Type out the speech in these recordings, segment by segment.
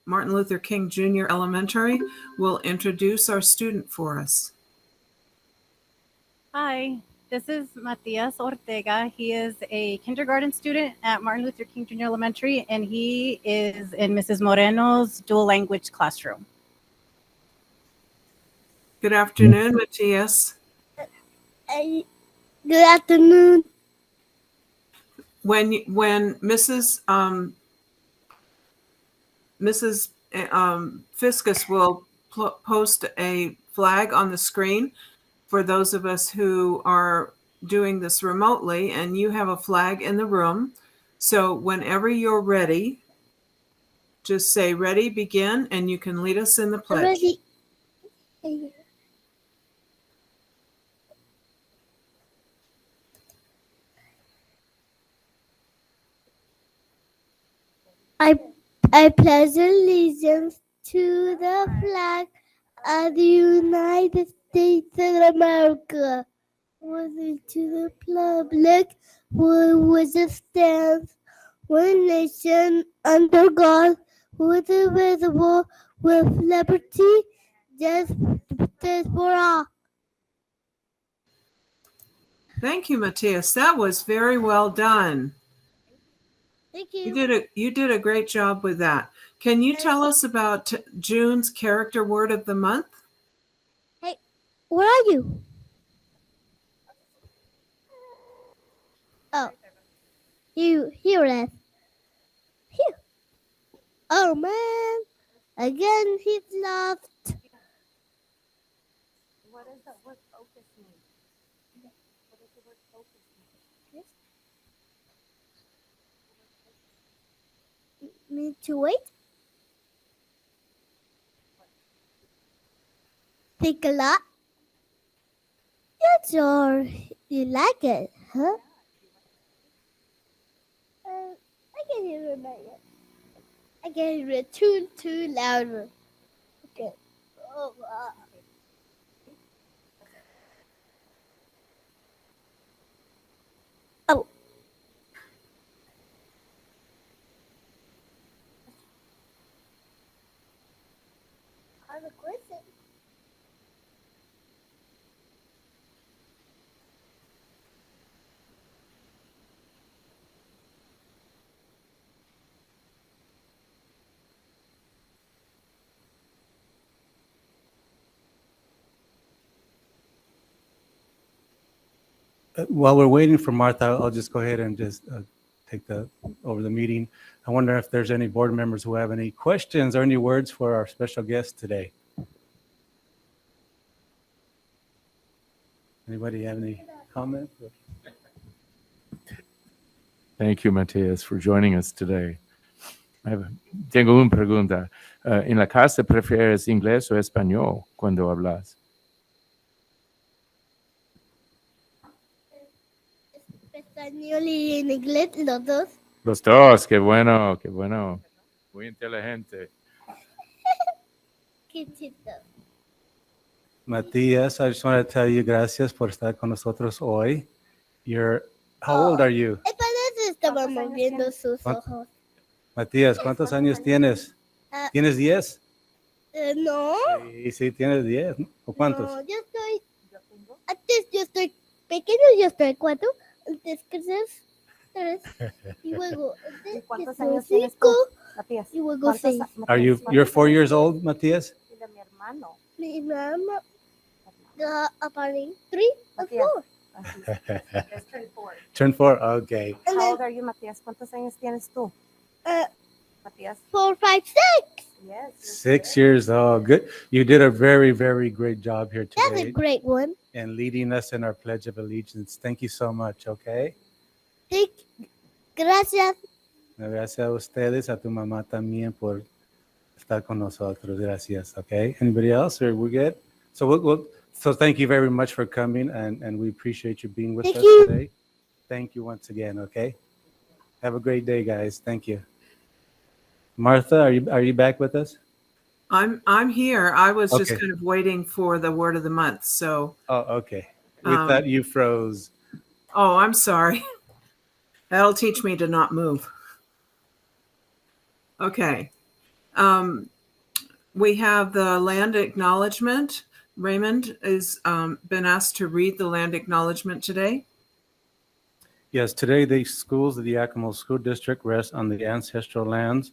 Martin Luther King Jr. Elementary will introduce our student for us. Hi, this is Matias Ortega. He is a kindergarten student at Martin Luther King Jr. Elementary, and he is in Mrs. Moreno's dual language classroom. Good afternoon, Matias. Good afternoon. When Mrs. Fiscus will post a flag on the screen for those of us who are doing this remotely, and you have a flag in the room. So whenever you're ready, just say ready, begin, and you can lead us in the pledge. Ready. I pledge allegiance to the flag of the United States of America, and to the republic for which it stands, one nation under God, with indivisible, with liberty, justice for all. Thank you, Matthias. That was very well done. Thank you. You did a great job with that. Can you tell us about June's character word of the month? Hey, where are you? Oh, here it is. Here. Oh man, again he's lost. What does the word focus mean? What does the word focus mean? Need to wait. Think a lot. That's all. You like it, huh? I can hear it now. I can hear it too louder. Okay. Oh, oh. I have a question. While we're waiting for Martha, I'll just go ahead and just take over the meeting. I wonder if there's any board members who have any questions or any words for our special guest today. Anybody have any comments? Thank you, Matthias, for joining us today. Tengo una pregunta. ¿En la casa prefieres inglés o español cuando hablas? Español y en inglés, los dos. Los dos, qué bueno, qué bueno. Muy inteligente. Qué chido. Matías, I just want to tell you gracias por estar con nosotros hoy. How old are you? Parece estaba moviendo sus ojos. Matías, ¿cuántos años tienes? ¿Tienes 10? No. Sí, tienes 10. ¿O cuántos? No, antes yo estoy pequeño, yo estoy 4. Antes creces 3. Y luego, ¿Cuántos antes años tienes 5. Matías? Y luego 6. You're 4 years old, Matías? De mi hermano. Mi mamá. Apparently 3 or 4. Let's turn 4. Turn 4, okay. How old are you, Matías? ¿Cuántos años tienes tú? Matías? 4, 5, 6. Yes. 6 years old. Good. You did a very, very great job here today. That's a great one. And leading us in our Pledge of Allegiance. Thank you so much, okay? Gracias. Gracias a ustedes, a tu mamá también por estar con nosotros. Gracias, okay? Anybody else, or we're good? So thank you very much for coming, and we appreciate you being with us today. Thank you once again, okay? Have a great day, guys. Thank you. Martha, are you back with us? I'm here. I was just Okay. kind of waiting for the word of the month. So. Oh, okay. We thought you froze. Oh, I'm sorry. That'll teach me to not move. Okay. We have the land acknowledgement. Raymond has been asked to read the land acknowledgement today. Yes, today the schools of the Yakima School District rest on the ancestral lands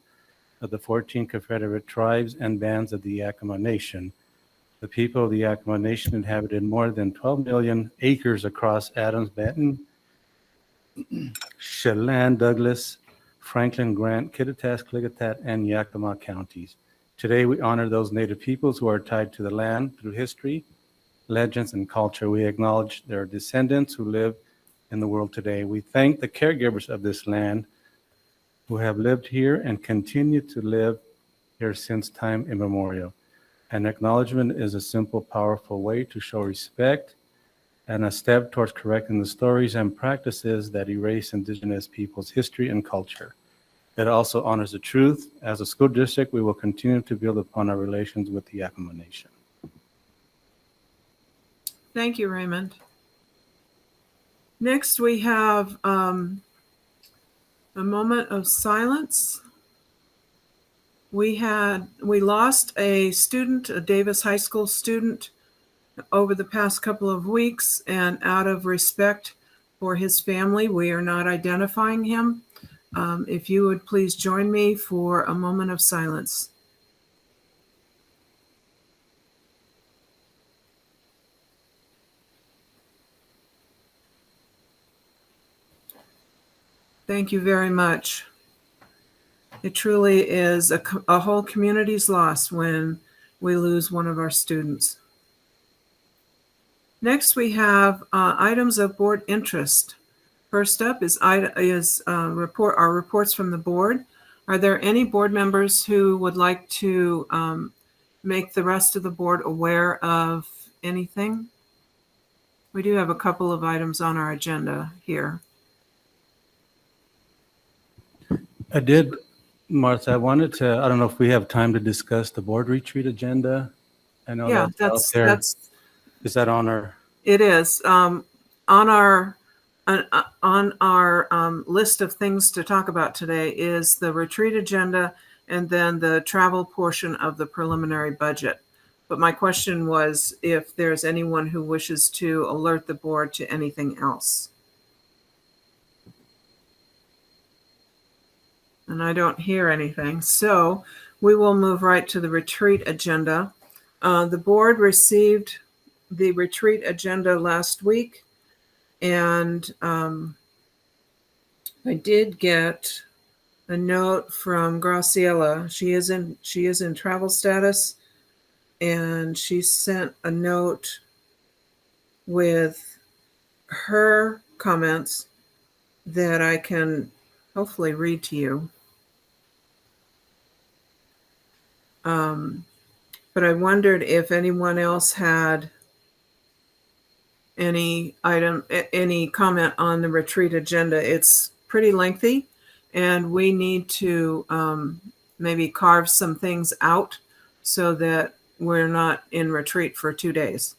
of the 14 Confederate tribes and bands of the Yakima Nation. The people of the Yakima Nation inhabited more than 12 million acres across Adams, Benton, Chelan, Douglas, Franklin, Grant, Kittitas, Klickitat, and Yakima counties. Today, we honor those Native peoples who are tied to the land through history, legends, and culture. We acknowledge their descendants who live in the world today. We thank the caregivers of this land who have lived here and continue to live here since time immemorial. An acknowledgement is a simple, powerful way to show respect and a step towards correcting the stories and practices that erase Indigenous peoples' history and culture. It also honors the truth. As a school district, we will continue to build upon our relations with the Yakima Nation. Thank you, Raymond. Next, we have a moment of silence. We lost a student, a Davis High School student, over the past couple of weeks, and out of respect for his family, we are not identifying him. If you would please join me for a moment of silence. Thank you very much. It truly is a whole community's loss when we lose one of our students. Next, we have items of board interest. First up is our reports from the board. Are there any board members who would like to make the rest of the board aware of anything? We do have a couple of items on our agenda here. I did, Martha, I wanted to, I don't know if we have time to discuss the board retreat agenda. I know Yeah, that's out there. Is that on our? It is on our list of things to talk about today is the retreat agenda and then the travel portion of the preliminary budget. But my question was if there's anyone who wishes to alert the board to anything else. And I don't hear anything. So we will move right to the retreat agenda. The board received the retreat agenda last week, and I did get a note from Graciela. She is in travel status, and she sent a note with her comments that I can hopefully read to you. But I wondered if anyone else had any comment on the retreat agenda. It's pretty lengthy, and we need to maybe carve some things out so that we're not in retreat for 2 days.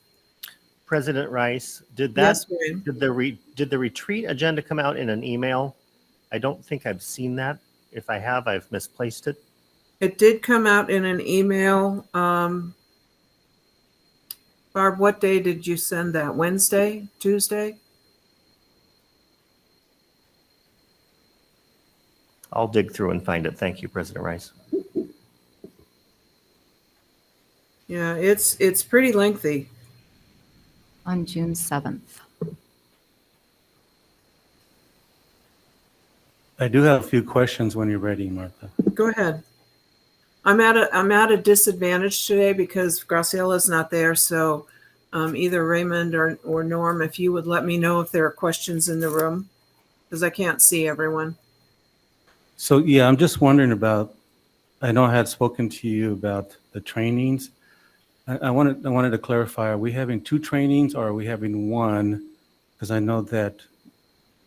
President Rice, did Yes, Wayne. the retreat agenda come out in an email? I don't think I've seen that. If I have, I've misplaced it. It did come out in an email. Barb, what day did you send that? Wednesday? Tuesday? I'll dig through and find it. Thank you, President Rice. Yeah, it's pretty lengthy. On June 7th. I do have a few questions when you're ready, Martha. Go ahead. I'm at a disadvantage today because Graciela's not there. So either Raymond or Norm, if you would let me know if there are questions in the room, because I can't see everyone. So yeah, I'm just wondering about, I know I had spoken to you about the trainings. I wanted to clarify, are we having 2 trainings or are we having 1? Because I know that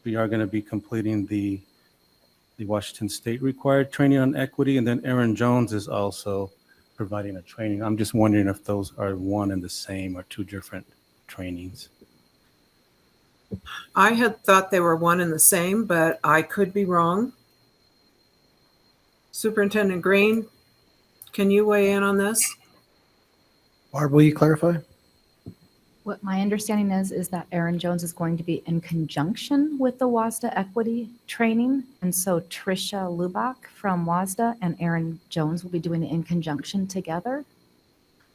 we are going to be completing the Washington State required training on equity, and then Aaron Jones is also providing a training. I'm just wondering if those are one and the same or 2 different trainings. I had thought they were one and the same, but I could be wrong. Superintendent Green, Can you weigh in on this? Barb, will you clarify? What my understanding is that Aaron Jones is going to be in conjunction with the WASDA equity training. And so Trisha Lubach from WASDA and Aaron Jones will be doing it in conjunction together.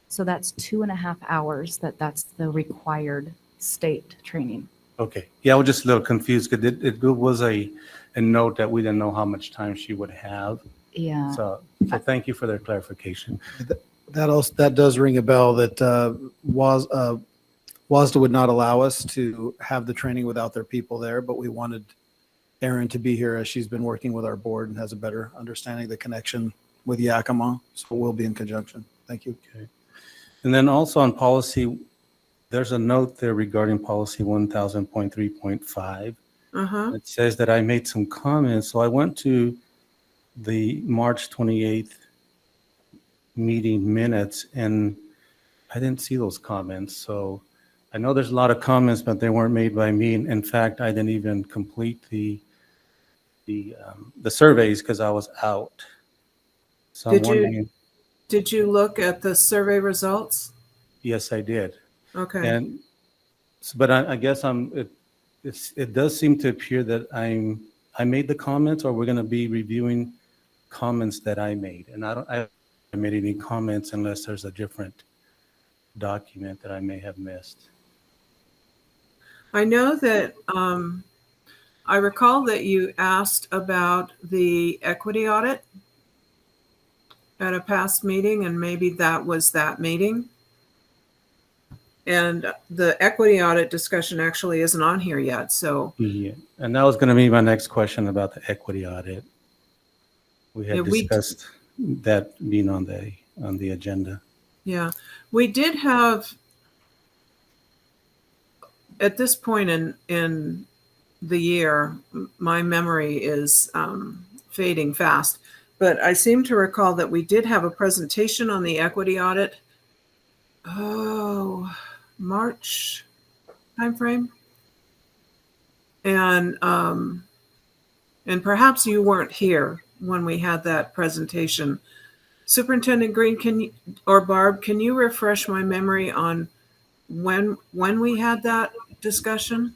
So that's 2.5 hours that's the required state training. Okay. Yeah, I was just a little confused because it was a note that we didn't know how much time she would have. Yeah. So thank you for their clarification. That does ring a bell that WASDA would not allow us to have the training without their people there, but we wanted Erin to be here as she's been working with our board and has a better understanding of the connection with Yakima. So we'll be in conjunction. Thank you. Okay. And then also on policy, there's a note there regarding policy 1000.3.5. Uh-huh. It says that I made some comments. So I went to the March 28th meeting minutes and I didn't see those comments. So I know there's a lot of comments, but they weren't made by me. In fact, I didn't even complete the surveys because I was out. So I'm wondering. Did you look at the survey results? Yes, I did. Okay. And but I guess it does seem to appear that I made the comments, or we're going to be reviewing comments that I made, and I haven't made any comments unless there's a different document that I may have missed. I know that I recall that you asked about the equity audit at a past meeting, and maybe that was that meeting. And the equity audit discussion actually isn't on here yet. So Yeah, and that was going to be my next question about the equity audit. We had discussed that being on the agenda. yeah, we did have at this point in the year, my memory is fading fast, but I seem to recall that we did have a presentation on the equity audit. March timeframe, and perhaps you weren't here when we had that presentation. Superintendent Green, or Barb, can you refresh my memory on when we had that discussion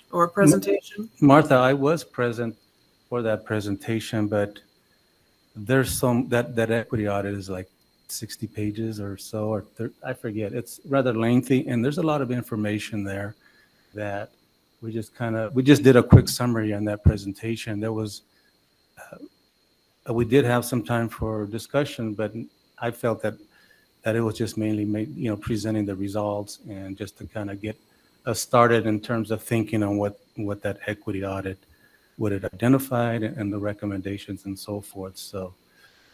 or presentation? Martha, I was present for that presentation, but there's some that equity audit is like 60 pages or so, or I forget. It's rather lengthy, and there's a lot of information there that we just did a quick summary on that presentation. There was we did have some time for discussion, but I felt that it was just mainly presenting the results and just to kind of get us started in terms of thinking on what that equity audit would have identified and the recommendations and so forth. So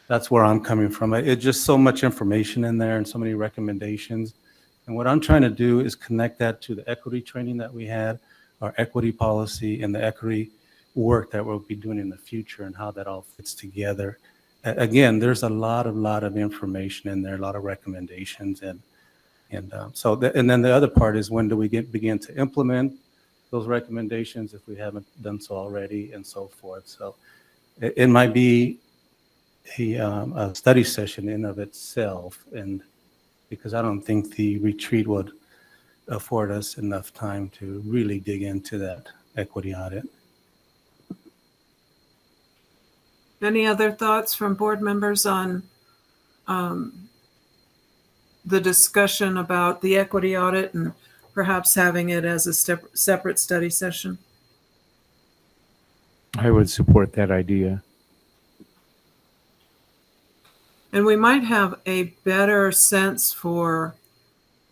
that's where I'm coming from. It's just so much information in there and so many recommendations. And what I'm trying to do is connect that to the equity training that we had, our equity policy, and the equity work that we'll be doing in the future and how that all fits together. Again, there's a lot of information in there, a lot of recommendations. And then the other part is, when do we begin to implement those recommendations if we haven't done so already, and so forth. So it might be a study session in of itself, and because I don't think the retreat would afford us enough time to really dig into that equity audit. Any other thoughts from board members on the discussion about the equity audit and perhaps having it as a separate study session? I would support that idea. And we might have a better sense for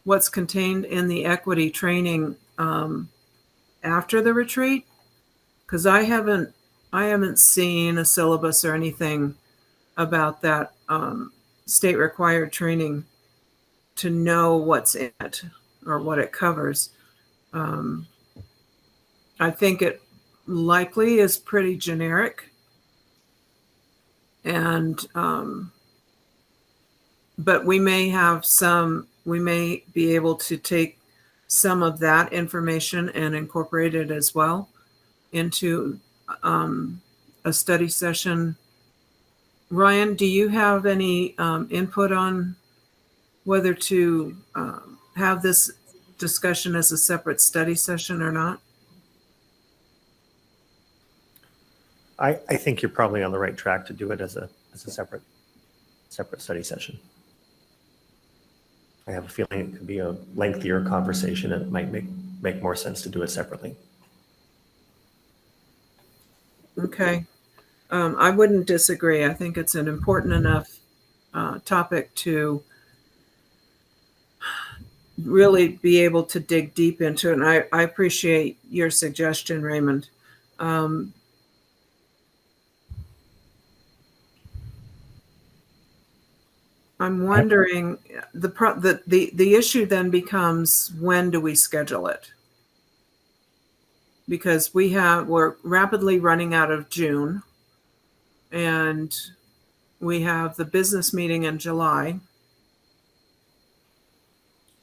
what's contained in the equity training after the retreat, because I haven't seen a syllabus or anything about that state required training to know what's in it or what it covers. I think it likely is pretty generic, and but we may be able to take some of that information and incorporate it as well into a study session Ryan, do you have any input on whether to have this discussion as a separate study session or not? I think you're probably on the right track to do it as a separate study session. I have a feeling it could be a lengthier conversation and it might make more sense to do it separately. Okay. I wouldn't disagree. I think it's an important enough topic to really be able to dig deep into it. And I appreciate your suggestion, Raymond. I'm wondering, the issue then becomes, when do we schedule it? Because we're rapidly running out of June, and we have the business meeting in July.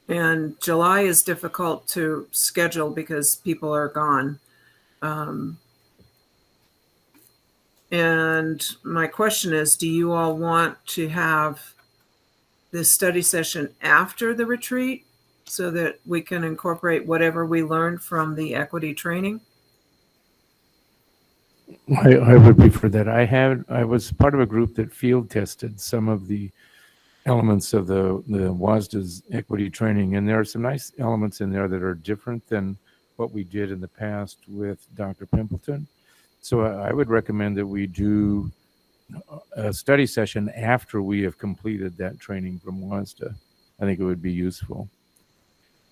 And July is difficult to schedule because people are gone. And my question is, do you all want to have this study session after the retreat so that we can incorporate whatever we learned from the equity training? I would prefer that. I was part of a group that field tested some of the elements of the WASDA's equity training, and there are some nice elements in there that are different than what we did in the past with Dr. Pimpleton. So I would recommend that we do a study session after we have completed that training from WASDA. I think it would be useful.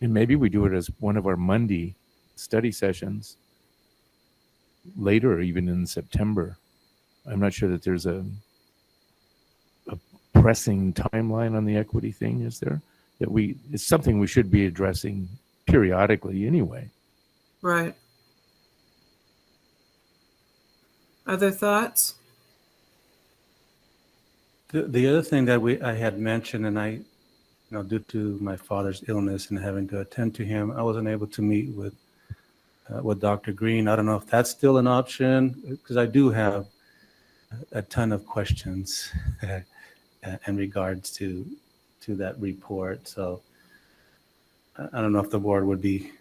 And maybe we do it as one of our Monday study sessions later, even in September. I'm not sure that there's a pressing timeline on the equity thing, is there? It's something we should be addressing periodically anyway. Right. Other thoughts? The other thing that I had mentioned, and due to my father's illness and having to attend to him, I wasn't able to meet with Dr. Green. I don't know if that's still an option, because I do have a ton of questions in regards to that report. So I don't know if the board would be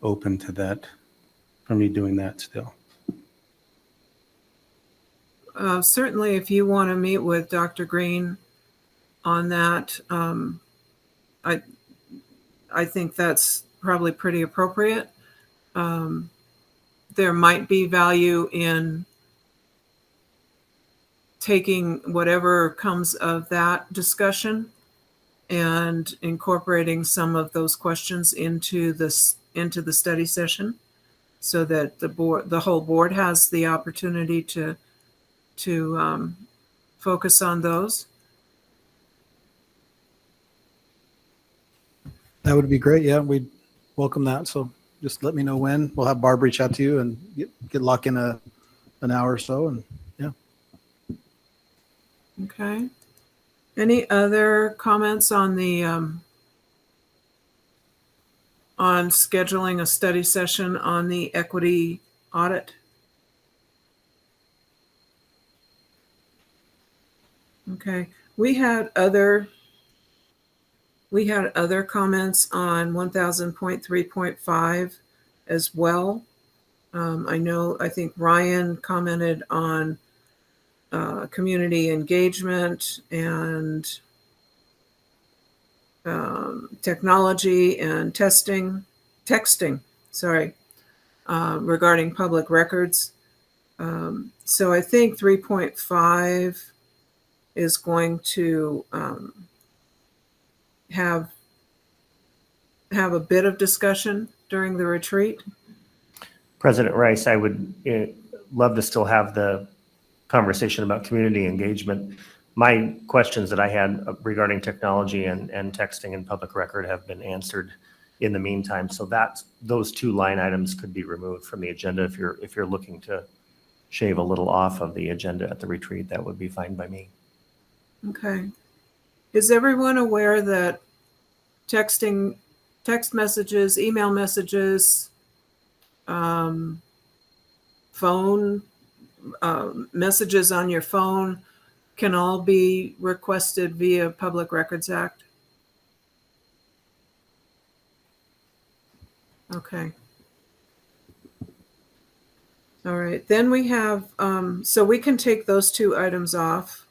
open to that, for me doing that still. Certainly, if you want to meet with Dr. Green on that, I think that's probably pretty appropriate. There might be value in taking whatever comes of that discussion and incorporating some of those questions into the study session, so that the whole board has the opportunity to focus on those. That would be great. Yeah, we'd welcome that. So just let me know when. We'll have Barb reach out to you and get lock in an hour or so. And yeah. Okay. Any other comments on the on scheduling a study session on the equity audit? Okay. We had other comments on 1000.3.5 as well. I think Ryan commented on community engagement and technology and texting, regarding public records. So I think 3.5 is going to have a bit of discussion during the retreat. President Rice, I would love to still have the conversation about community engagement. My questions that I had regarding technology and texting and public record have been answered in the meantime. So those two line items could be removed from the agenda. If you're looking to shave a little off of the agenda at the retreat, that would be fine by me. Okay. Is everyone aware that text messages, email messages, phone messages on your phone can all be requested via Public Records Act? Okay. All right, then we have, so we can take those two items off.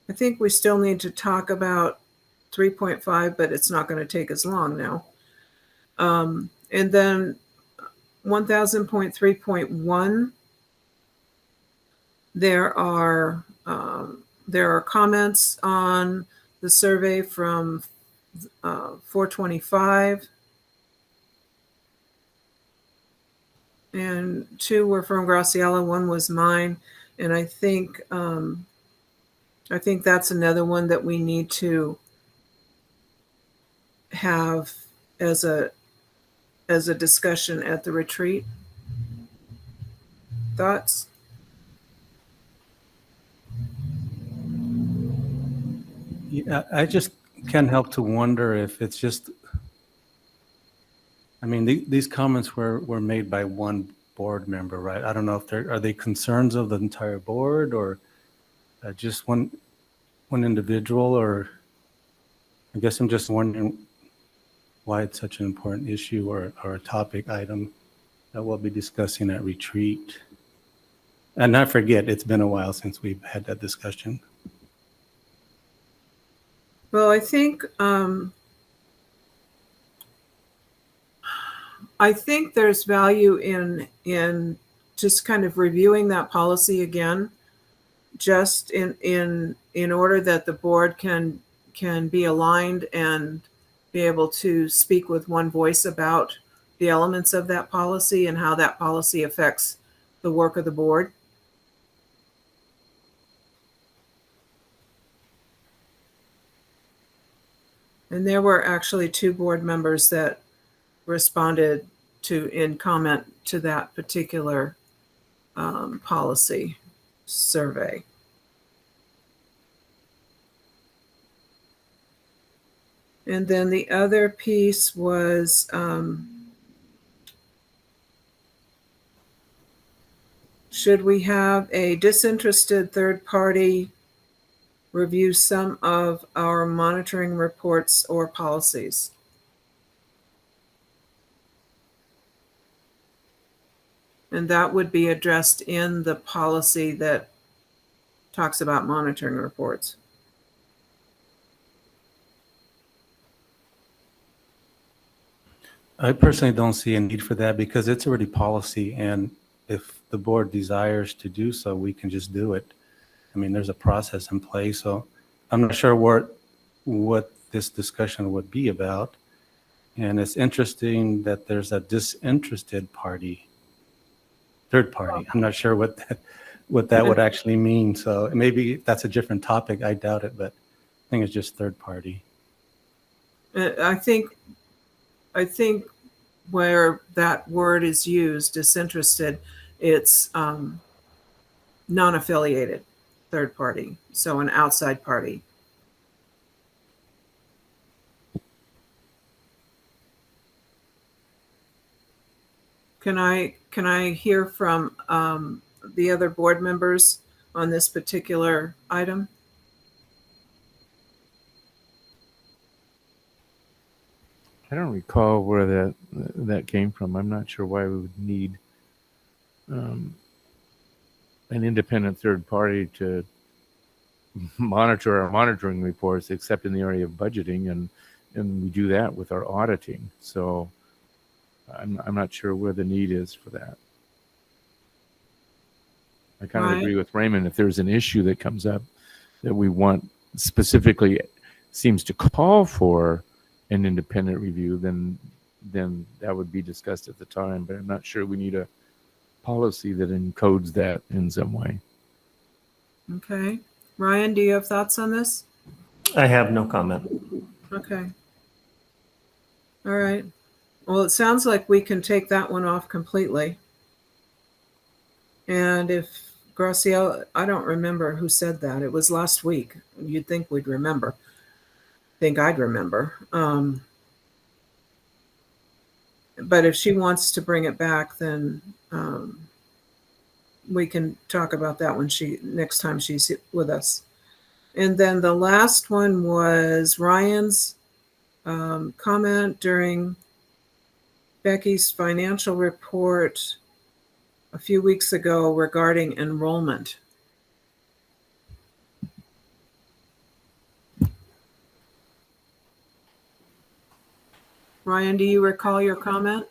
I think we still need to talk about 3.5, but it's not going to take as long now. And then 1000.3.1, there are comments on the survey from 425. And 2 were from Graciela, 1 was mine. And I think that's another one that we need to have as a discussion at the retreat. Thoughts? Yeah, I just can't help to wonder if it's just, I mean, these comments were made by one board member, right? I don't know if are they concerns of the entire board or just one individual, or I guess I'm just wondering why it's such an important issue or a topic item that we'll be discussing at retreat. And not forget, it's been a while since we've had that discussion. Well, I think there's value in just kind of reviewing that policy again, just in order that the board can be aligned and be able to speak with one voice about the elements of that policy and how that policy affects the work of the board. And there were actually 2 board members that responded in comment to that particular policy survey. And then the other piece was should we have a disinterested third party review some of our monitoring reports or policies? And that would be addressed in the policy that talks about monitoring reports. I personally don't see a need for that because it's already policy, and if the board desires to do so, we can just do it. I mean, there's a process in place, so I'm not sure what this discussion would be about. And it's interesting that there's a disinterested party, third party. I'm not sure what that would actually mean. So maybe that's a different topic. I doubt it, but I think it's just third party. I think where that word is used, disinterested, it's non-affiliated third party, so an outside party. Can I hear from the other board members on this particular item? I don't recall where that came from. I'm not sure why we would need an independent third party to monitor our monitoring reports, except in the area of budgeting, and we do that with our auditing. So I'm not sure where the need is for that. I kind of agree with Raymond. If there's an issue that comes up that we want specifically seems to call for an independent review, then that would be discussed at the time. But I'm not sure we need a policy that encodes that in some way. Okay. Ryan, do you have thoughts on this? I have no comment. Okay. All right. Well, it sounds like we can take that one off completely. And if Graciela, I don't remember who said that. It was last week. You'd think we'd remember. Think I'd remember. But if she wants to bring it back, then we can talk about that when next time she's with us. And then the last one was Ryan's comment during Becky's financial report a few weeks ago regarding enrollment. Ryan, do you recall your comment?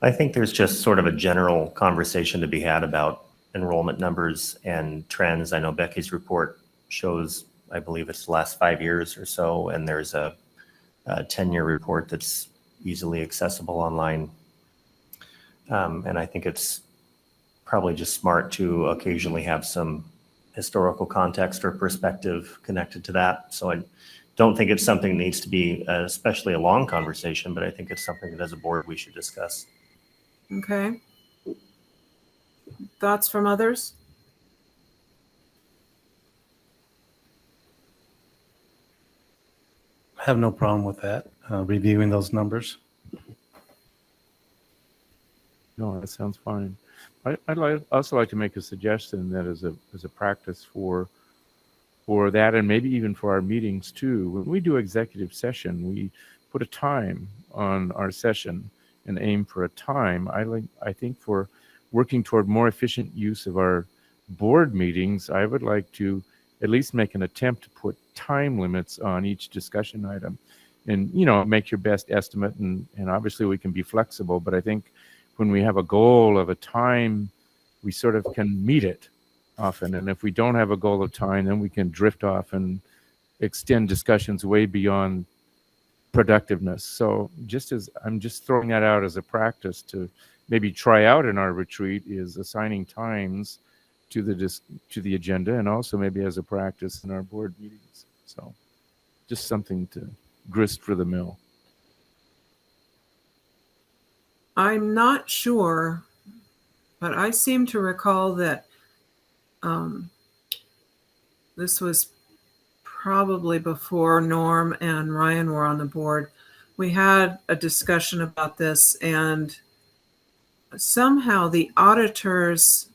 I think there's just sort of a general conversation to be had about enrollment numbers and trends. I know Becky's report shows, I believe it's the last 5 years or so, and there's a 10-year report that's easily accessible online. And I think it's probably just smart to occasionally have some historical context or perspective connected to that. So I don't think it's something that needs to be especially a long conversation, but I think it's something that as a board we should discuss. Okay. Thoughts from others? I have no problem with that, reviewing those numbers. No, that sounds fine. I'd also like to make a suggestion that as a practice for that, and maybe even for our meetings too. When we do executive session, we put a time on our session and aim for a time. I think for working toward more efficient use of our board meetings, I would like to at least make an attempt to put time limits on each discussion item, and make your best estimate. And obviously we can be flexible, but I think when we have a goal of a time, we sort of can meet it often. And if we don't have a goal of time, then we can drift off and extend discussions way beyond productiveness. So I'm just throwing that out as a practice to maybe try out in our retreat, is assigning times to the agenda, and also maybe as a practice in our board meetings. So just something to grist for the mill. I'm not sure, but I seem to recall that this was probably before Norm and Ryan were on the board. We had a discussion about this, and somehow the auditors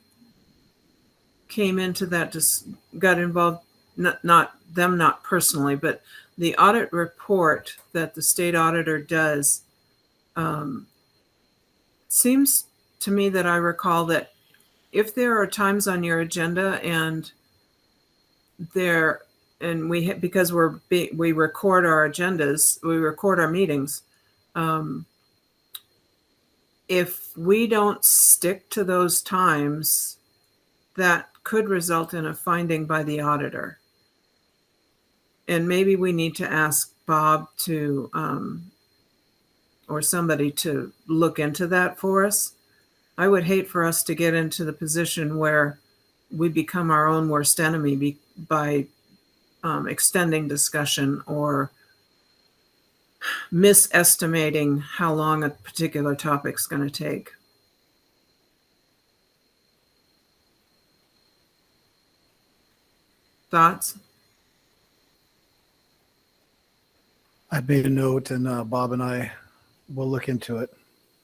came into that, got involved, not personally, but the audit report that the state auditor does, seems to me that I recall that if there are times on your agenda because we record our agendas, we record our meetings, if we don't stick to those times, that could result in a finding by the auditor. And maybe we need to ask Bob to or somebody to look into that for us. I would hate for us to get into the position where we become our own worst enemy by extending discussion or misestimating how long a particular topic's going to take. Thoughts? I made a note, and Bob and I will look into it.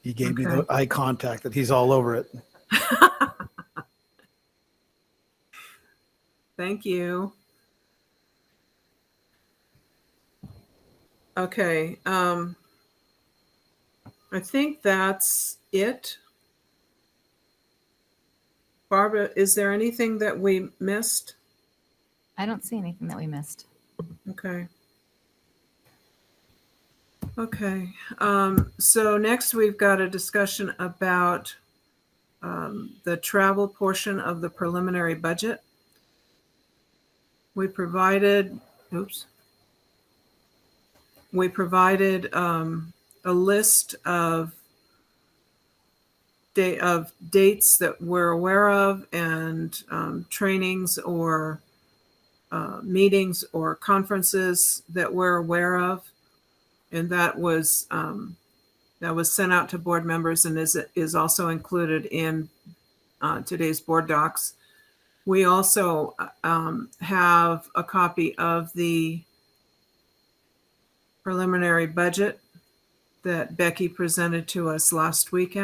He gave me the eye contact that he's all over it. Thank you. Okay. I think that's it. Barbara, is there anything that we missed? I don't see anything that we missed. Okay. Okay. So next we've got a discussion about the travel portion of the preliminary budget. We provided a list of dates that we're aware of, and trainings or meetings or conferences that we're aware of, and that was sent out to board members and is also included in today's board docs. We also have a copy of the preliminary budget that Becky presented to us last week.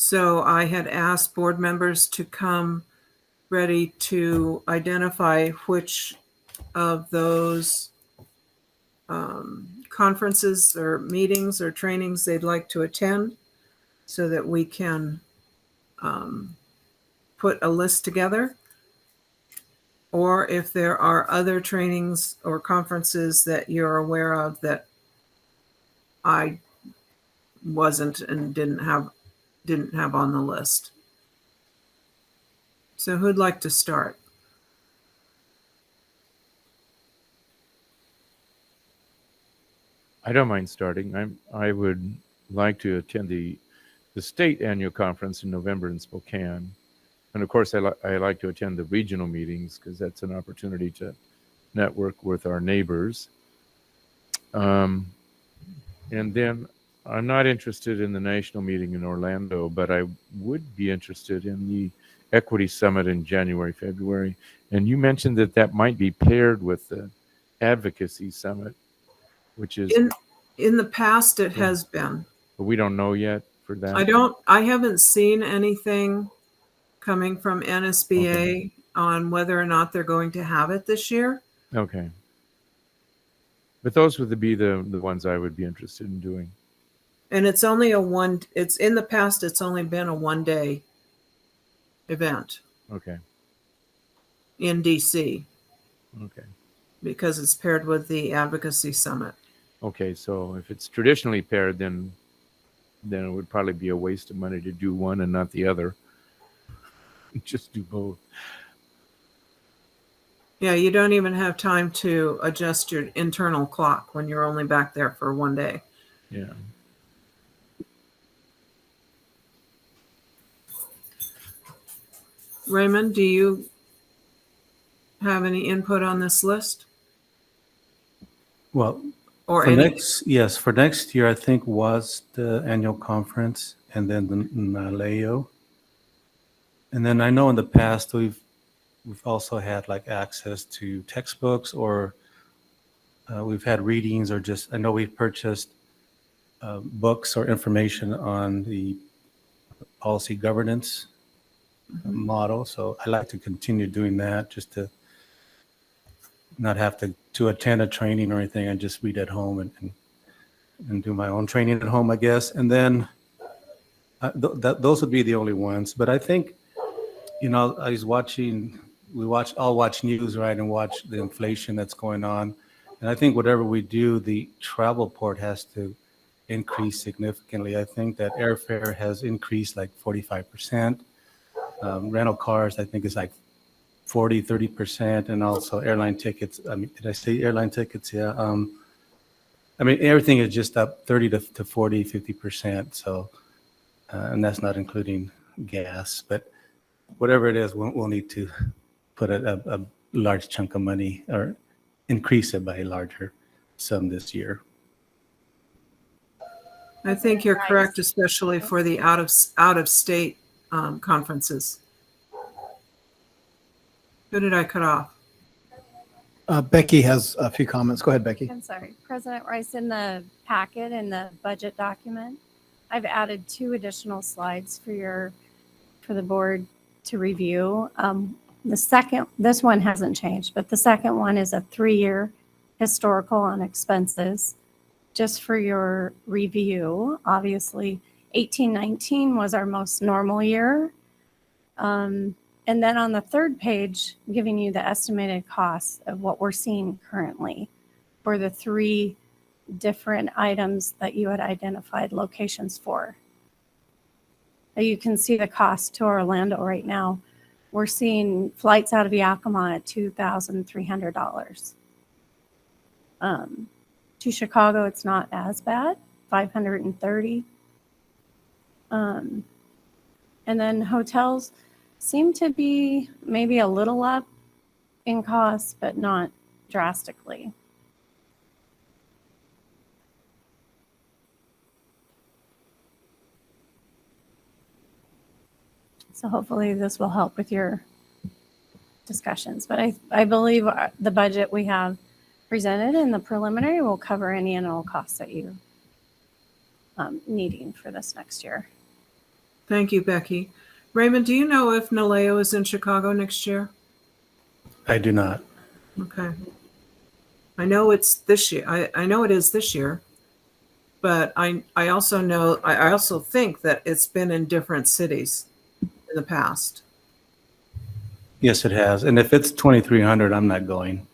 So I had asked board members to come ready to identify which of those conferences or meetings or trainings they'd like to attend so that we can put a list together. Or if there are other trainings or conferences that you're aware of that I wasn't and didn't have on the list. So who'd like to start? I don't mind starting. I would like to attend the state annual conference in November in Spokane. And of course, I like to attend the regional meetings because that's an opportunity to network with our neighbors. And then I'm not interested in the national meeting in Orlando, but I would be interested in the Equity Summit in January, February. And you mentioned that might be paired with the Advocacy Summit, which is, In the past, it has been. but we don't know yet for that. I haven't seen anything coming from NSBA on whether or not they're going to have it this year. Okay. But those would be the ones I would be interested in doing. And it's only it's in the past, it's only been a 1-day event Okay. in DC Okay. because it's paired with the Advocacy Summit. Okay. So if it's traditionally paired, then it would probably be a waste of money to do one and not the other. Just do both. Yeah, you don't even have time to adjust your internal clock when you're only back there for 1 day. Yeah. Raymond, do you have any input on this list? Well, Or for any? for next year, I think was the annual conference and then the NALEO. And then I know in the past we've also had like access to textbooks or we've had readings or just, I know we've purchased books or information on the policy governance model. So I like to continue doing that just to not have to attend a training or anything and just read at home and do my own training at home, I guess. And then those would be the only ones. But I think, I was watching, I'll watch news, right, and watch the inflation that's going on. And I think whatever we do, the travel port has to increase significantly. I think that airfare has increased like 45%. Rental cars, I think, is like 30%. And also airline tickets. I mean, did I say airline tickets? Yeah. I mean, everything is just up 30 to 40, 50%. So, and that's not including gas. But whatever it is, we'll need to put a large chunk of money or increase it by a larger sum this year. I think you're correct, especially for the out of state conferences. Who did I cut off? Becky has a few comments. Go ahead, Becky. I'm sorry, President Rice, in the packet, in the budget document, I've added 2 additional slides for the board to review. This one hasn't changed, but the second one is a 3-year historical on expenses, just for your review. Obviously, 18-19 was our most normal year. And then on the 3rd page, giving you the estimated costs of what we're seeing currently for the 3 different items that you had identified locations for. You can see the cost to Orlando right now. We're seeing flights out of Yakima at $2,300. To Chicago, it's not as bad, $530. And then hotels seem to be maybe a little up in cost, but not drastically. So hopefully this will help with your discussions. But I believe the budget we have presented in the preliminary will cover any and all costs that you're needing for this next year. Thank you, Becky. Raymond, do you know if NALEO is in Chicago next year? I do not. Okay. I know it's this year. I know it is this year, but I also know, I also think that it's been in different cities in the past. Yes, it has. And if it's 2,300, I'm not going.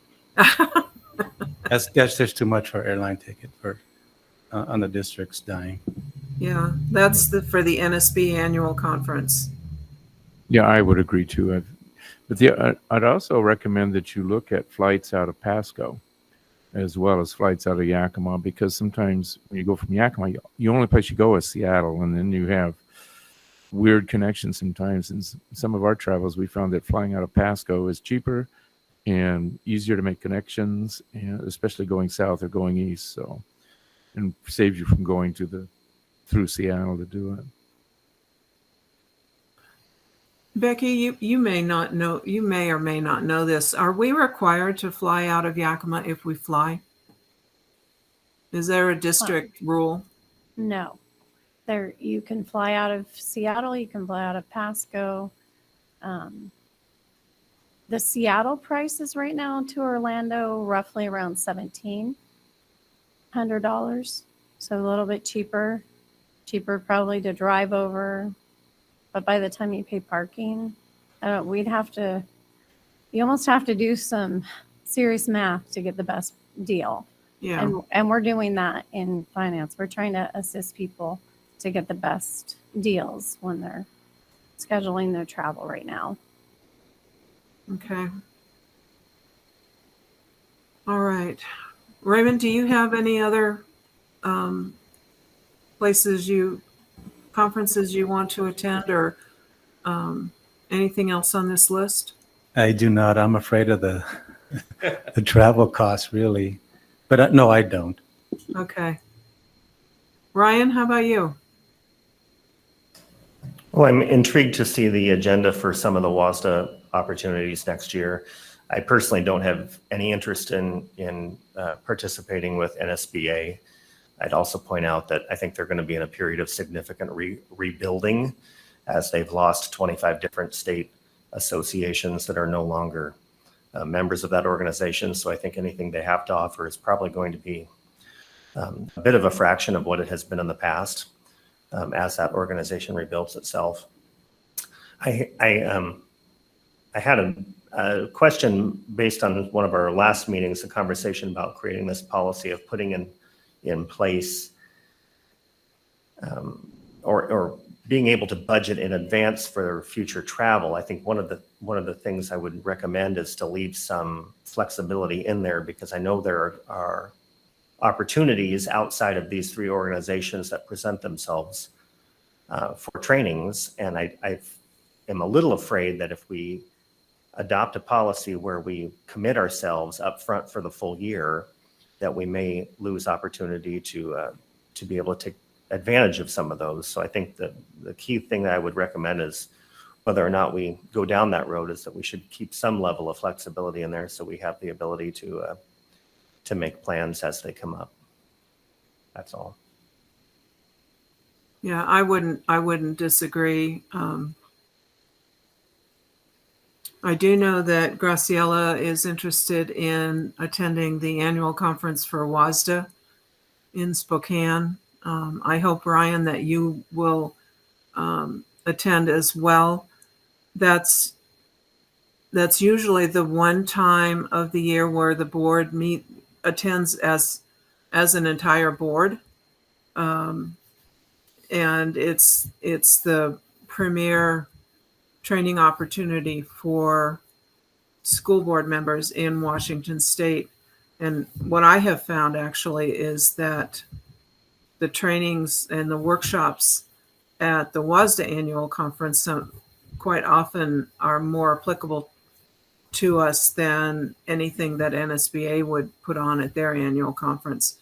That's just too much for airline ticket for on the district's dime. Yeah, that's for the NSB annual conference. Yeah, I would agree too. I'd also recommend that you look at flights out of Pasco as well as flights out of Yakima, because sometimes when you go from Yakima, the only place you go is Seattle, and then you have weird connections sometimes. In some of our travels, we found that flying out of Pasco is cheaper and easier to make connections, and especially going south or going east. So, and saves you from going through Seattle to do it. Becky, you may not know, you may or may not know this. Are we required to fly out of Yakima if we fly? Is there a district rule? No. There, you can fly out of Seattle, you can fly out of Pasco. The Seattle prices right now to Orlando roughly around $1,700, so a little bit cheaper probably to drive over. But by the time you pay parking, you almost have to do some serious math to get the best deal. Yeah. And we're doing that in finance. We're trying to assist people to get the best deals when they're scheduling their travel right now. Okay. All right. Raymond, do you have any other conferences you want to attend, or anything else on this list? I do not. I'm afraid of the travel costs, really. But no, I don't. Okay. Ryan, how about you? Well, I'm intrigued to see the agenda for some of the WASDA opportunities next year. I personally don't have any interest in participating with NSBA. I'd also point out that I think they're going to be in a period of significant rebuilding, as they've lost 25 different state associations that are no longer members of that organization. So I think anything they have to offer is probably going to be a bit of a fraction of what it has been in the past, as that organization rebuilds itself. I had a question based on one of our last meetings, a conversation about creating this policy of putting in place or being able to budget in advance for future travel. I think one of the things I would recommend is to leave some flexibility in there, because I know there are opportunities outside of these three organizations that present themselves for trainings. And I am a little afraid that if we adopt a policy where we commit ourselves up front for the full year, that we may lose opportunity to be able to take advantage of some of those. So I think that the key thing that I would recommend is, whether or not we go down that road, is that we should keep some level of flexibility in there so we have the ability to make plans as they come up. That's all. Yeah, I wouldn't disagree. I do know that Graciela is interested in attending the annual conference for WASDA in Spokane. I hope, Ryan, that you will attend as well. That's usually the one time of the year where the board attends as an entire board. And it's the premier training opportunity for school board members in Washington State. And what I have found actually is that the trainings and the workshops at the WASDA annual conference quite often are more applicable to us than anything that NSBA would put on at their annual conference.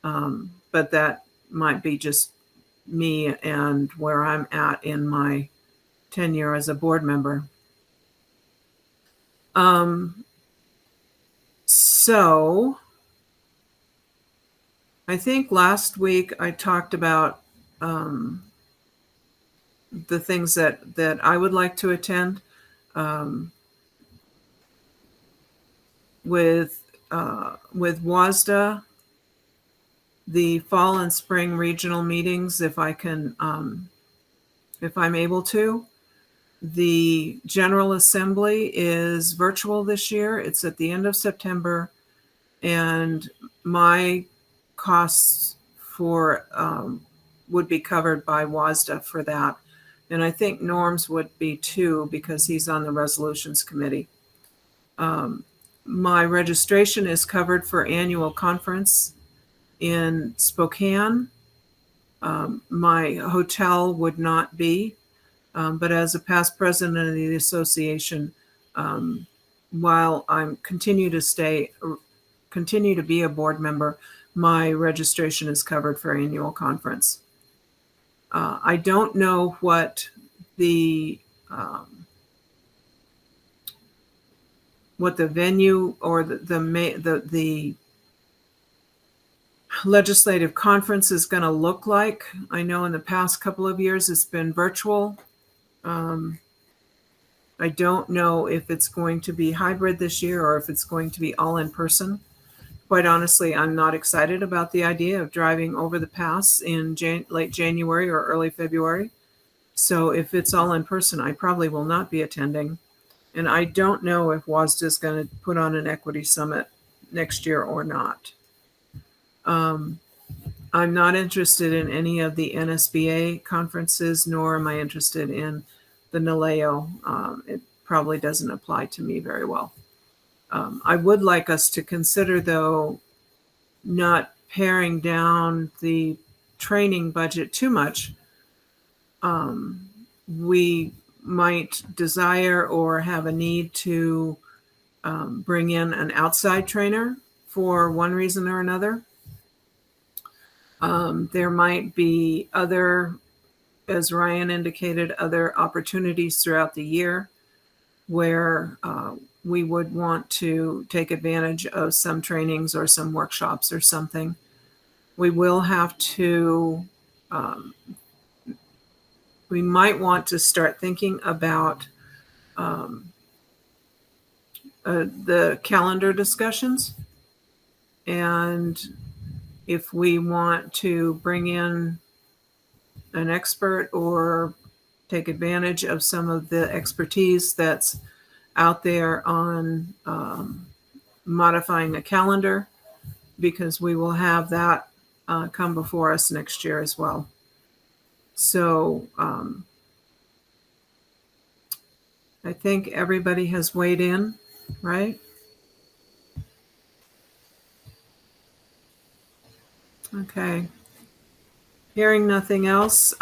But that might be just me and where I'm at in my tenure as a board member. So I think last week I talked about the things that I would like to attend. With WASDA, the fall and spring regional meetings, if I'm able to. The General Assembly is virtual this year. It's at the end of September, and my costs for would be covered by WASDA for that. And I think Norm's would be too, because he's on the resolutions committee. My registration is covered for annual conference in Spokane. My hotel would not be, but as a past president of the association, while I'm continue to be a board member, my registration is covered for annual conference. I don't know what the venue or the legislative conference is going to look like. I know in the past couple of years it's been virtual. I don't know if it's going to be hybrid this year or if it's going to be all in person. Quite honestly, I'm not excited about the idea of driving over the pass in late January or early February. So if it's all in person, I probably will not be attending. And I don't know if WASDA is going to put on an equity summit next year or not. I'm not interested in any of the NSBA conferences, nor am I interested in the NALEO. It probably doesn't apply to me very well. I would like us to consider, though, not paring down the training budget too much. We might desire or have a need to bring in an outside trainer for one reason or another. There might be other, as Ryan indicated, other opportunities throughout the year where we would want to take advantage of some trainings or some workshops or something. We will have to, we might want to start thinking about the calendar discussions. And if we want to bring in an expert or take advantage of some of the expertise that's out there on modifying a calendar, because we will have that come before us next year as well. So I think everybody has weighed in, right? Okay. Hearing nothing else,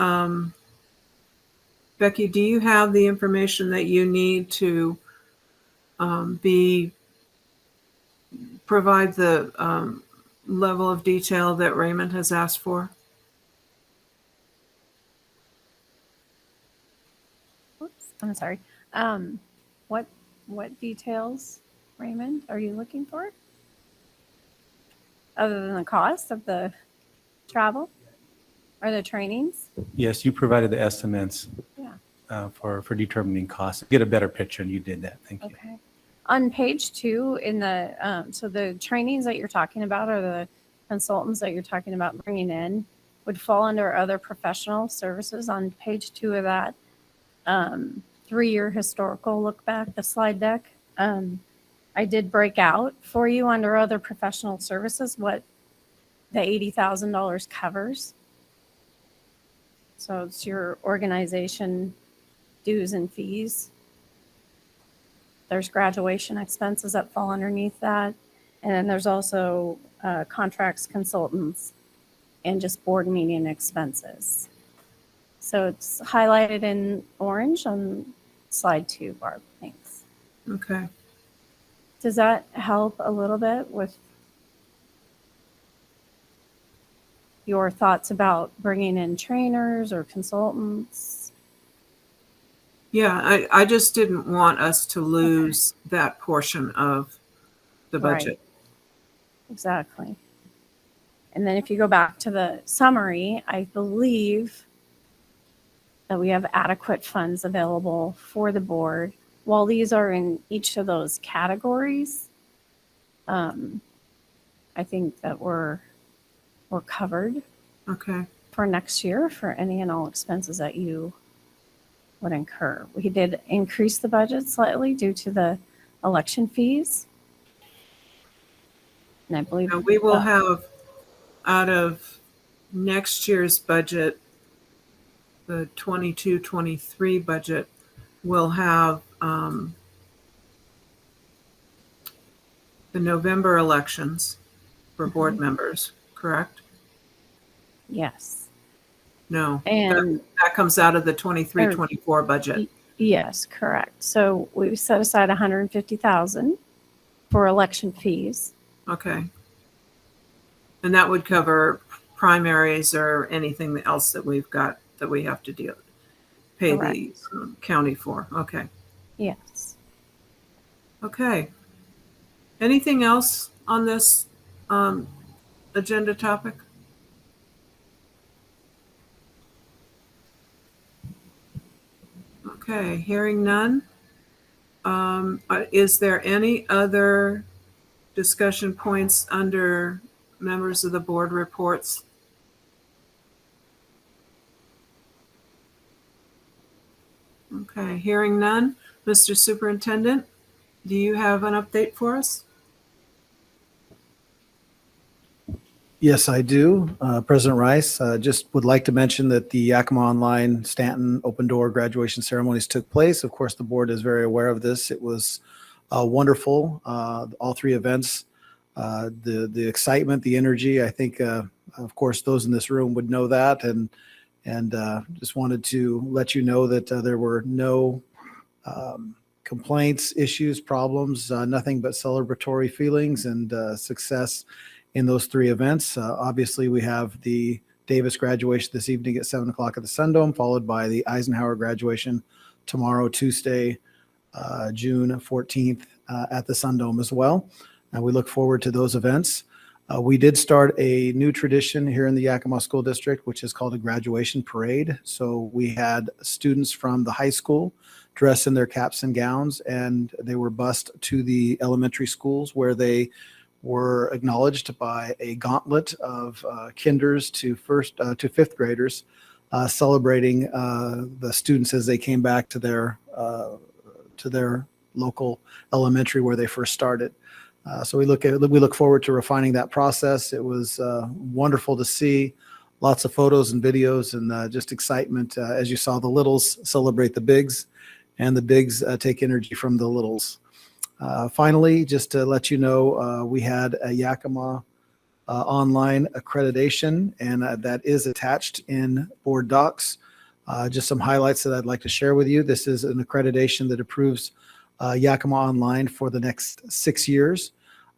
Becky, do you have the information that you need to provide the level of detail that Raymond has asked for? Oops, I'm sorry. What details, Raymond, are you looking for? Other than the cost of the travel or the trainings? Yes, you provided the estimates for determining costs. Get a better picture, and you did that. Thank you. Okay. On page 2 in the, so the trainings that you're talking about or the consultants that you're talking about bringing in would fall under other professional services. On page 2 of that 3-year historical look back, the slide deck, I did break out for you under other professional services what the $80,000 covers. So it's your organization dues and fees. There's graduation expenses that fall underneath that. And then there's also contracts, consultants, and just board meeting expenses. So it's highlighted in orange on slide 2, Barb. Thanks. Okay. Does that help a little bit with your thoughts about bringing in trainers or consultants? Yeah, I just didn't want us to lose that portion of the budget. Right. Exactly. And then if you go back to the summary, I believe that we have adequate funds available for the board. While these are in each of those categories, I think that we're covered Okay. for next year for any and all expenses that you would incur. We did increase the budget slightly due to the election fees. And I believe Now, we will have, out of next year's budget, the 22-23 budget, will have the November elections for board members, correct? yes. No, And that comes out of the 23-24 budget. yes, correct. So we set aside 150,000 for election fees. Okay. And that would cover primaries or anything else that we've got that we have to pay the Correct. county for. Okay. Yes. Okay. Anything else on this agenda topic? Okay, hearing none. Is there any other discussion points under members of the board reports? Okay, hearing none. Mr. Superintendent, do you have an update for us? Yes, I do. President Rice, just would like to mention that the Yakima Online Stanton Open Door graduation ceremonies took place. Of course, the board is very aware of this. It was wonderful. All three events, the excitement, the energy. I think, of course, those in this room would know that, and just wanted to let you know that there were no complaints, issues, problems, nothing but celebratory feelings and success in those three events. Obviously, we have the Davis graduation this evening at 7 o'clock at the Sundome, followed by the Eisenhower graduation tomorrow, Tuesday, June 14th at the Sundome as well. And we look forward to those events. We did start a new tradition here in the Yakima School District, which is called a graduation parade. So we had students from the high school dressed in their caps and gowns, and they were bused to the elementary schools where they were acknowledged by a gauntlet of kinders to fifth graders, celebrating the students as they came back to their local elementary where they first started. So we look forward to refining that process. It was wonderful to see lots of photos and videos and just excitement as you saw the littles celebrate the bigs, and the bigs take energy from the littles. Finally, just to let you know, we had a Yakima online accreditation, and that is attached in board docs. Just some highlights that I'd like to share with you. This is an accreditation that approves Yakima Online for the next 6 years.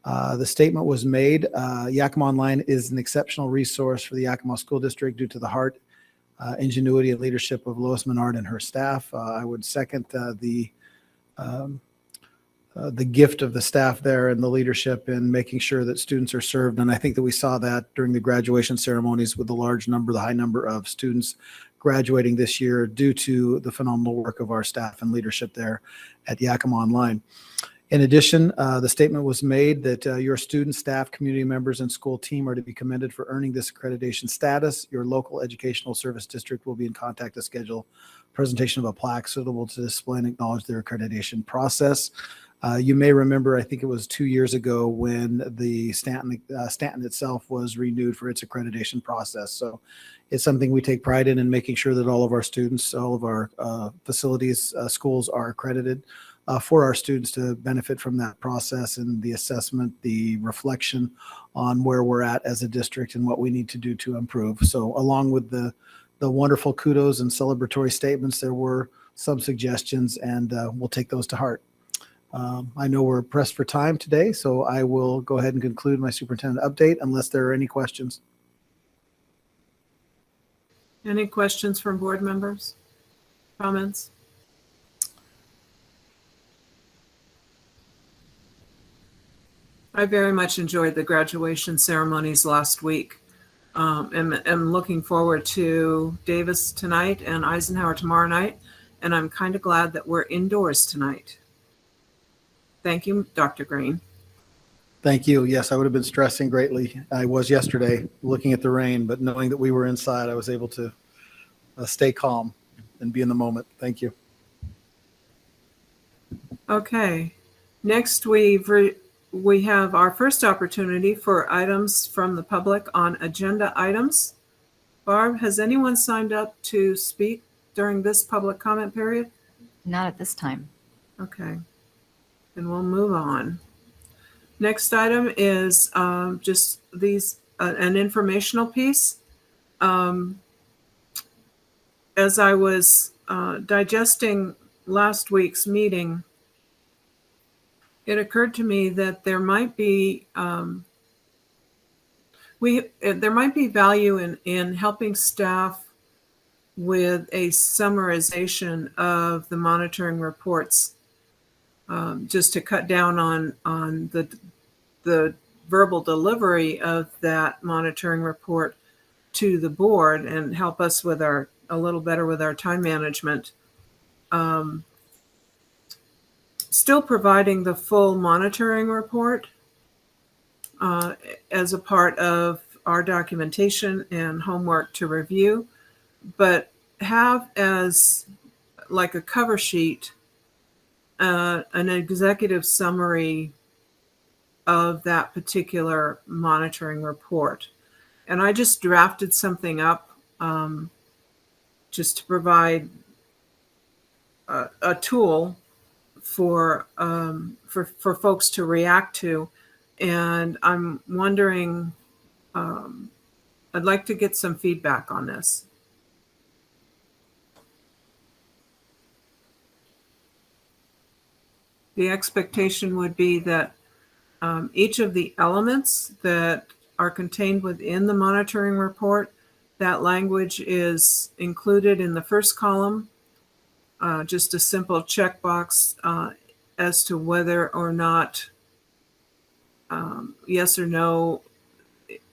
The statement was made, Yakima Online is an exceptional resource for the Yakima School District due to the heart, ingenuity, and leadership of Lois Menard and her staff. I would second the gift of the staff there and the leadership in making sure that students are served. And I think that we saw that during the graduation ceremonies with the high number of students graduating this year due to the phenomenal work of our staff and leadership there at Yakima Online. In addition, the statement was made that your students, staff, community members, and school team are to be commended for earning this accreditation status. Your local educational service district will be in contact to schedule presentation of a plaque suitable to display and acknowledge their accreditation process. You may remember, I think it was 2 years ago when the Stanton itself was renewed for its accreditation process. So it's something we take pride in making sure that all of our students, all of our facilities, schools are accredited for our students to benefit from that process and the assessment, the reflection on where we're at as a district and what we need to do to improve. So along with the wonderful kudos and celebratory statements, there were some suggestions, and we'll take those to heart. I know we're pressed for time today, so I will go ahead and conclude my superintendent update unless there are any questions. Any questions from board members? Comments? I very much enjoyed the graduation ceremonies last week. am looking forward to Davis tonight and Eisenhower tomorrow night. And I'm kind of glad that we're indoors tonight. Thank you, Dr. Green. Thank you. Yes, I would have been stressing greatly. I was yesterday looking at the rain, but knowing that we were inside, I was able to stay calm and be in the moment. Thank you. Okay. Next, we have our first opportunity for items from the public on agenda items. Barb, has anyone signed up to speak during this public comment period? Not at this time. Okay. Then we'll move on. Next item is just an informational piece. As I was digesting last week's meeting, it occurred to me that there might be there might be value in helping staff with a summarization of the monitoring reports, just to cut down on the verbal delivery of that monitoring report to the board and help us with a little better with our time management. Still providing the full monitoring report as a part of our documentation and homework to review, but have as like a cover sheet an executive summary of that particular monitoring report. And I just drafted something up just to provide a tool for folks to react to. And I'm wondering, I'd like to get some feedback on this. The expectation would be that each of the elements that are contained within the monitoring report, that language is included in the first column, just a simple checkbox as to whether or not, yes or no,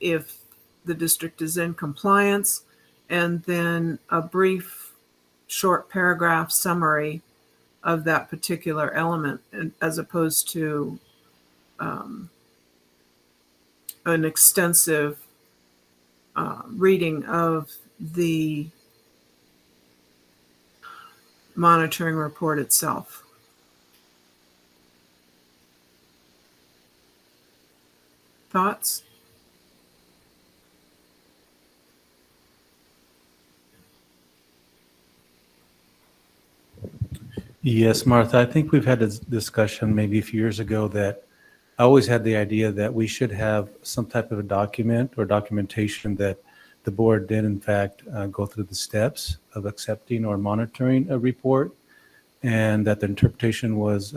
if the district is in compliance, and then a brief short paragraph summary of that particular element, as opposed to an extensive reading of the monitoring report itself. Thoughts? Yes, Martha, I think we've had a discussion maybe a few years ago that I always had the idea that we should have some type of a document or documentation that the board did in fact go through the steps of accepting or monitoring a report, and that the interpretation was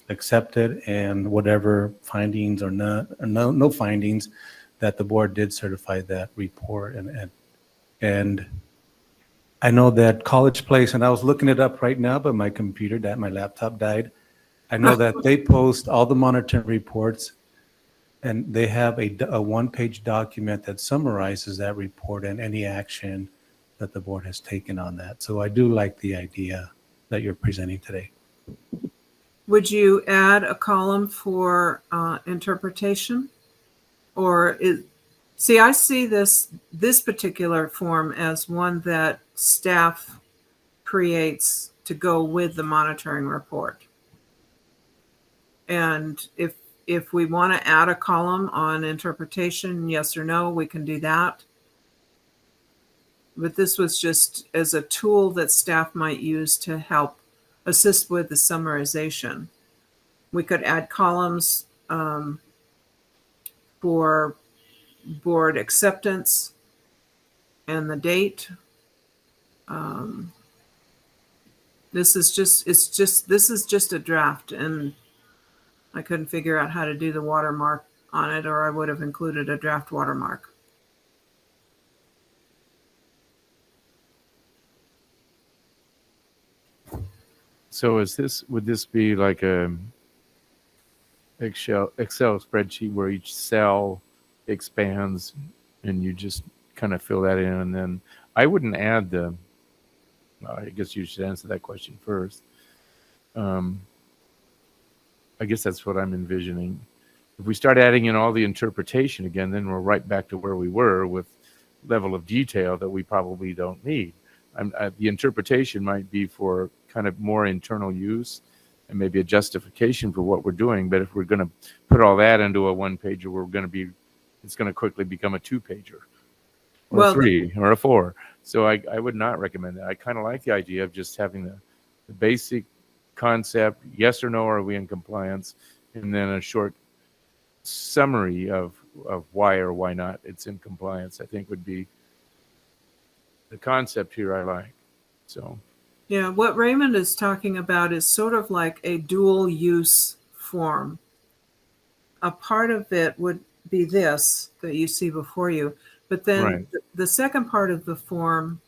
accepted, and whatever findings or no findings, that the board did certify that report. And I know that College Place, and I was looking it up right now, but my laptop died. I know that they post all the monitoring reports, and they have a one-page document that summarizes that report and any action that the board has taken on that. So I do like the idea that you're presenting today. Would you add a column for interpretation? Or see, I see this particular form as one that staff creates to go with the monitoring report. And if we want to add a column on interpretation, yes or no, we can do that. But this was just as a tool that staff might use to help assist with the summarization. We could add columns for board acceptance and the date. This is just a draft, and I couldn't figure out how to do the watermark on it, or I would have included a draft watermark. So would this be like a Excel spreadsheet where each cell expands and you just kind of fill that in. And then I wouldn't add I guess you should answer that question first. I guess that's what I'm envisioning. If we start adding in all the interpretation again, then we're right back to where we were with level of detail that we probably don't need. The interpretation might be for kind of more internal use and maybe a justification for what we're doing. But if we're going to put all that into a one-pager, it's going to quickly become a two-pager or Well, a 3 or a 4. So I would not recommend that. I kind of like the idea of just having the basic concept, yes or no, are we in compliance, and then a short summary of why or why not it's in compliance, I think would be the concept here I like. So Yeah, what Raymond is talking about is sort of like a dual use form. A part of it would be this that you see before you, but then Right. the second part of the form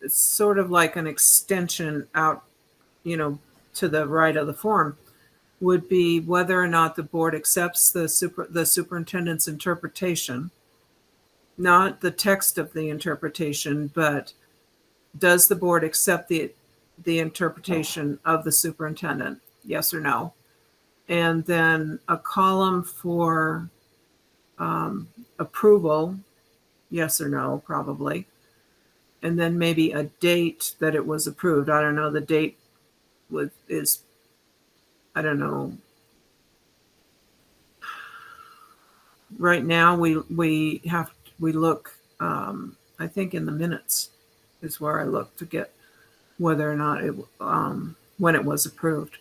is sort of like an extension out, to the right of the form, would be whether or not the board accepts the superintendent's interpretation, not the text of the interpretation, but does the board accept the interpretation of the superintendent? Yes or no? And then a column for approval, yes or no, probably. And then maybe a date that it was approved. I don't know. The date is, I don't know. Right now, we look. I think in the minutes is where I look to get whether or not when it was approved.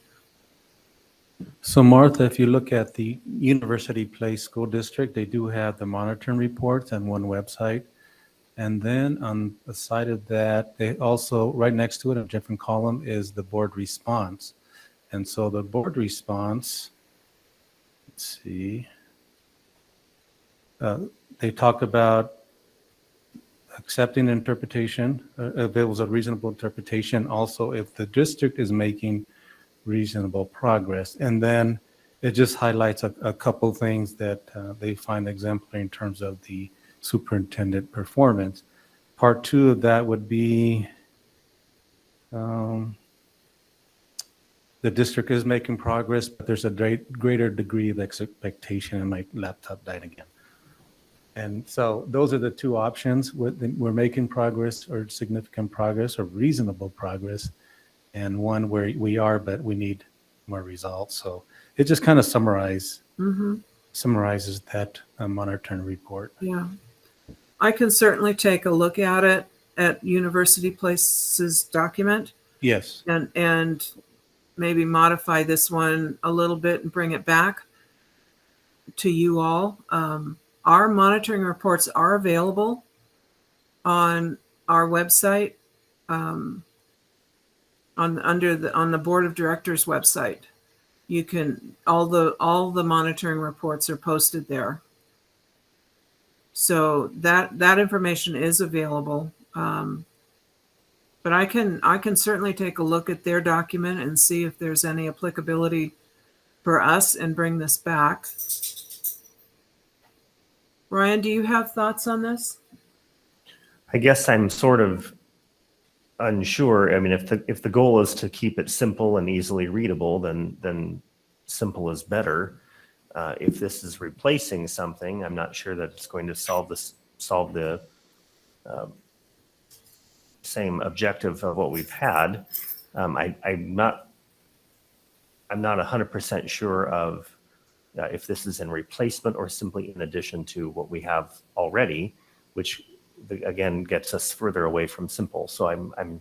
So Martha, if you look at the University Place School District, they do have the monitoring reports on one website. And then on the side of that, they also, right next to it, a different column is the board response. And so the board response, let's see, they talk about accepting interpretation, if it was a reasonable interpretation, also if the district is making reasonable progress. And then it just highlights a couple things that they find exemplary in terms of the superintendent performance. Part 2 of that would be the district is making progress, but there's a greater degree of expectation, and my laptop died again. And so those are the two options. We're making progress or significant progress or reasonable progress, and one where we are, but we need more results. So it just kind of summarizes that monitoring report. Yeah. I can certainly take a look at it at University Place's document Yes. and maybe modify this one a little bit and bring it back to you all. Our monitoring reports are available on our website, on the board of directors website. You can all the monitoring reports are posted there. So that information is available. But I can certainly take a look at their document and see if there's any applicability for us and bring this back. Ryan, do you have thoughts on this? I guess I'm sort of unsure. I mean, if the goal is to keep it simple and easily readable, then simple is better. If this is replacing something, I'm not sure that it's going to solve the same objective of what we've had. I'm not 100% sure of if this is in replacement or simply in addition to what we have already, which again gets us further away from simple. So I'm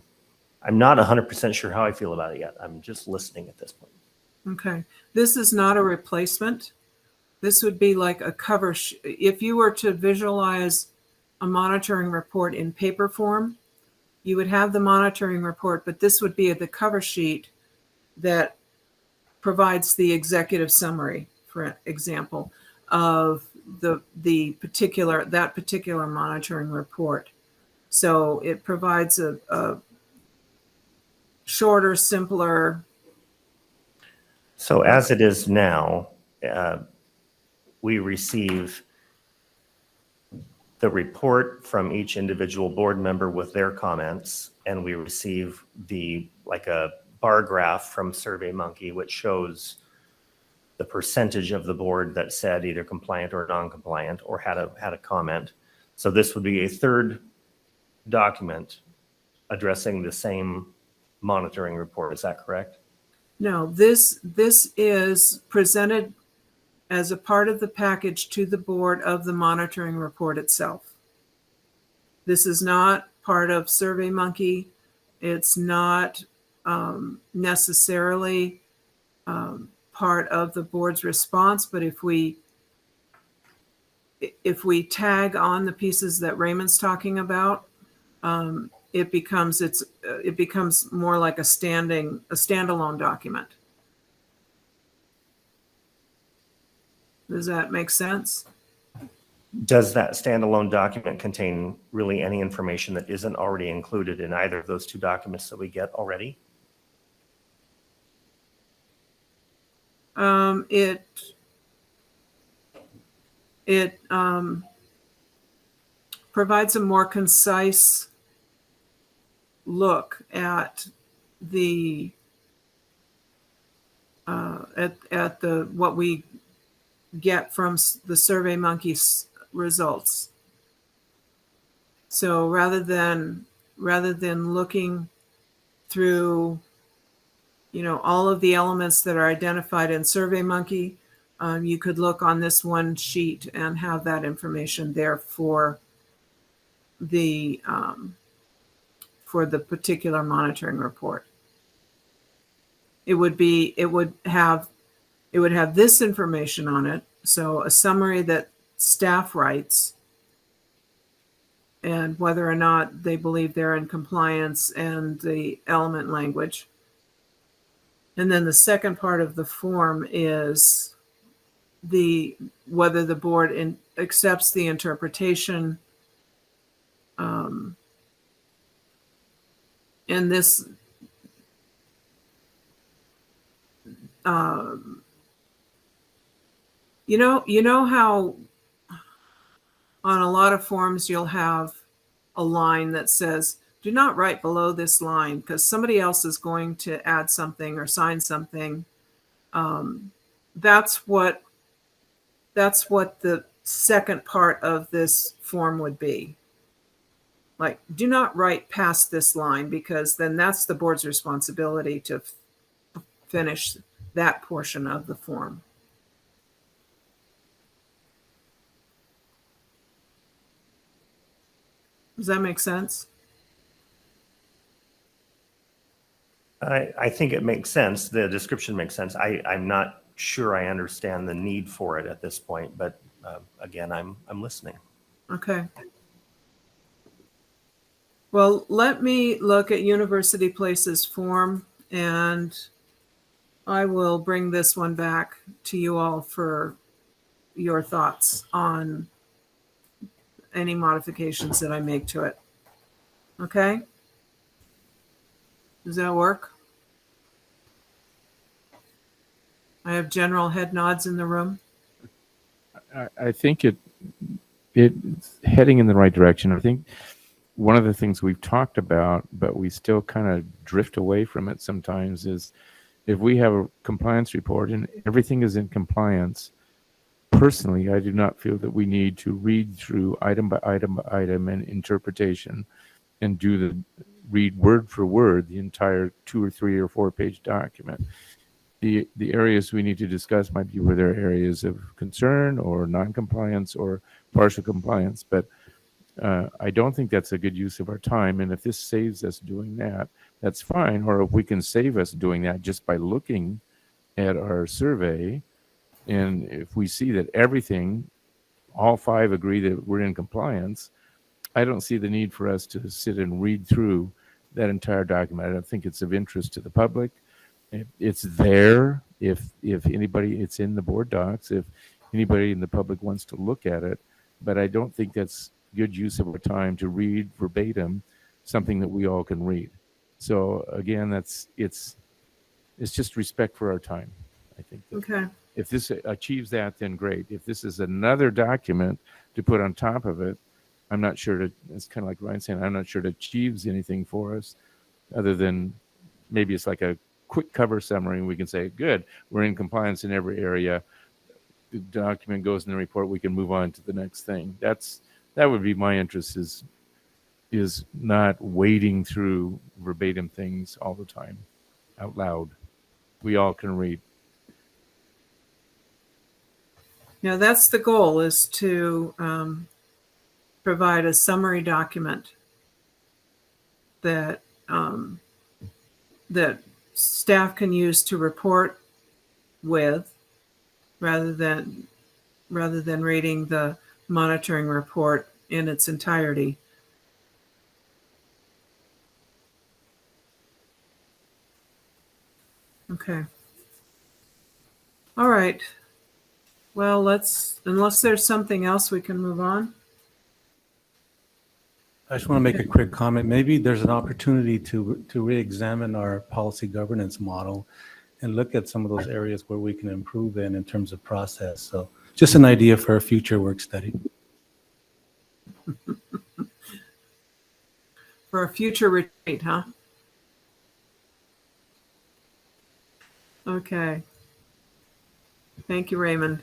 not 100% sure how I feel about it yet. I'm just listening at this point. Okay. This is not a replacement. This would be like a cover. If you were to visualize a monitoring report in paper form, you would have the monitoring report, but this would be the cover sheet that provides the executive summary, for example, of that particular monitoring report. So it provides a shorter, simpler. So as it is now, we receive the report from each individual board member with their comments, and we receive like a bar graph from SurveyMonkey, which shows the percentage of the board that said either compliant or non-compliant or had a comment. So this would be a third document addressing the same monitoring report. Is that correct? No, this is presented as a part of the package to the board of the monitoring report itself. This is not part of SurveyMonkey. It's not necessarily part of the board's response, but if we tag on the pieces that Raymond's talking about, it becomes more like a standalone document. Does that make sense? Does that standalone document contain really any information that isn't already included in either of those two documents that we get already? It provides a more concise look at the what we get from the SurveyMonkey results. So rather than looking through, all of the elements that are identified in SurveyMonkey, you could look on this one sheet and have that information there for the particular monitoring report. It would have this information on it. So a summary that staff writes and whether or not they believe they're in compliance and the element language. And then the second part of the form is whether the board accepts the interpretation. And this you know how on a lot of forms you'll have a line that says, do not write below this line because somebody else is going to add something or sign something. That's what the second part of this form would be. Like, do not write past this line because then that's the board's responsibility to finish that portion of the form. Does that make sense? I think it makes sense. The description makes sense. I'm not sure I understand the need for it at this point, but again, I'm listening. Okay. Well, let me look at University Place's form and I will bring this one back to you all for your thoughts on any modifications that I make to it. Okay? Does that work? I have general head nods in the room. I think it's heading in the right direction. I think one of the things we've talked about, but we still kind of drift away from it sometimes, is if we have a compliance report and everything is in compliance, personally, I do not feel that we need to read through item by item by item and interpretation and read word for word the entire 2 or 3 or 4 page document. The areas we need to discuss might be where there are areas of concern or non-compliance or partial compliance, but I don't think that's a good use of our time. And if this saves us doing that, that's fine. Or if we can save us doing that just by looking at our survey, and if we see that everything, all 5 agree that we're in compliance, I don't see the need for us to sit and read through that entire document. I don't think it's of interest to the public. It's there if anybody, it's in the board docs, if anybody in the public wants to look at it, but I don't think that's good use of our time to read verbatim something that we all can read. So again, it's just respect for our time. I think that Okay. if this achieves that, then great. If this is another document to put on top of it, I'm not sure it's kind of like Ryan saying, I'm not sure it achieves anything for us other than maybe it's like a quick cover summary. And we can say, good, we're in compliance in every area. The document goes in the report. We can move on to the next thing. That would be my interest is not wading through verbatim things all the time out loud. We all can read. Now, that's the goal, is to provide a summary document that that staff can use to report with, rather than reading the monitoring report in its entirety. Okay. All right. Well, unless there's something else, we can move on. I just want to make a quick comment. Maybe there's an opportunity to re-examine our policy governance model and look at some of those areas where we can improve in terms of process. So just an idea for a future work study. For a future retreat, huh? Okay. Thank you, Raymond.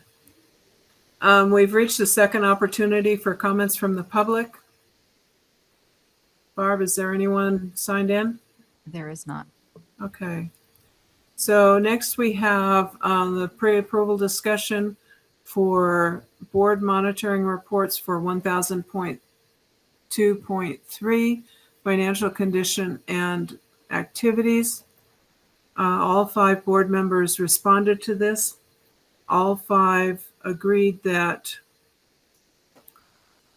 We've reached the second opportunity for comments from the public. Barb, is there anyone signed in? There is not. Okay. So next we have the pre-approval discussion for board monitoring reports for 1000.2.3, financial condition and activities. All 5 board members responded to this. All 5 agreed that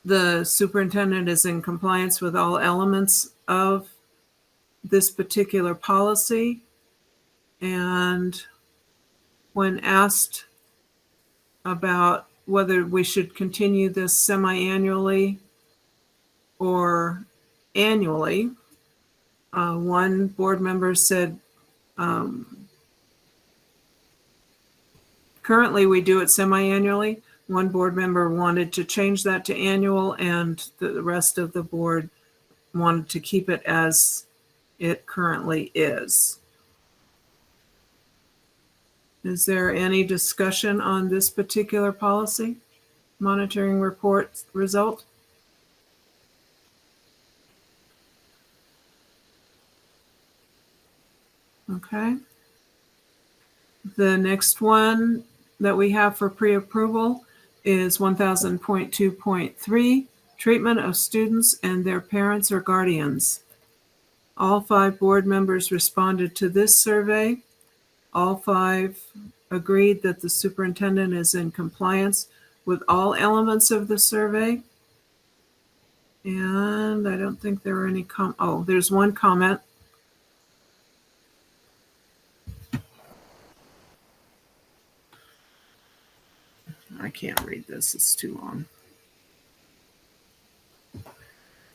the superintendent is in compliance with all elements of this particular policy. And when asked about whether we should continue this semi-annually or annually, one board member said, currently we do it semi-annually. One board member wanted to change that to annual, and the rest of the board wanted to keep it as it currently is. Is there any discussion on this particular policy? Monitoring report result? Okay. The next one that we have for pre-approval is 1000.2.3, treatment of students and their parents or guardians. All 5 board members responded to this survey. All 5 agreed that the superintendent is in compliance with all elements of the survey. And I don't think there were any there's one comment. I can't read this, it's too long.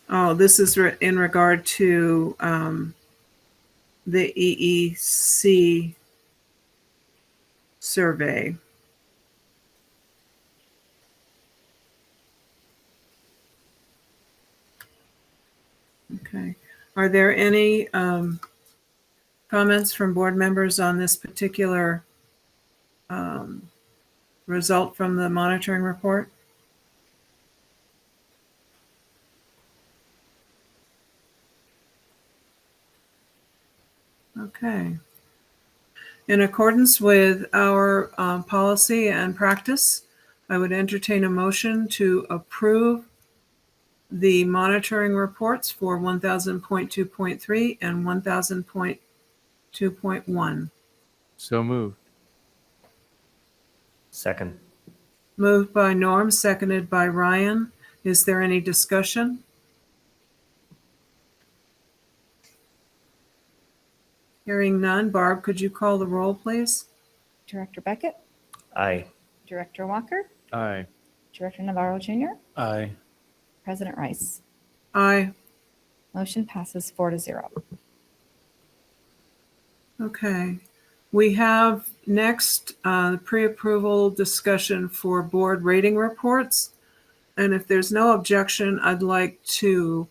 Oh, this is in regard to the EEC survey. Okay. Are there any comments from board members on this particular result from the monitoring report? Okay. In accordance with our policy and practice, I would entertain a motion to approve the monitoring reports for 1000.2.3 and 1000.2.1. So moved. Second. Moved by Norm, seconded by Ryan. Is there any discussion? Hearing none. Barb, could you call the roll, please? Director Beckett, Aye. Director Walker, Aye. Director Navarro Jr., Aye. President Rice. Aye. Motion passes 4-0. Okay. We have next pre-approval discussion for board rating reports. And if there's no objection, I'd like to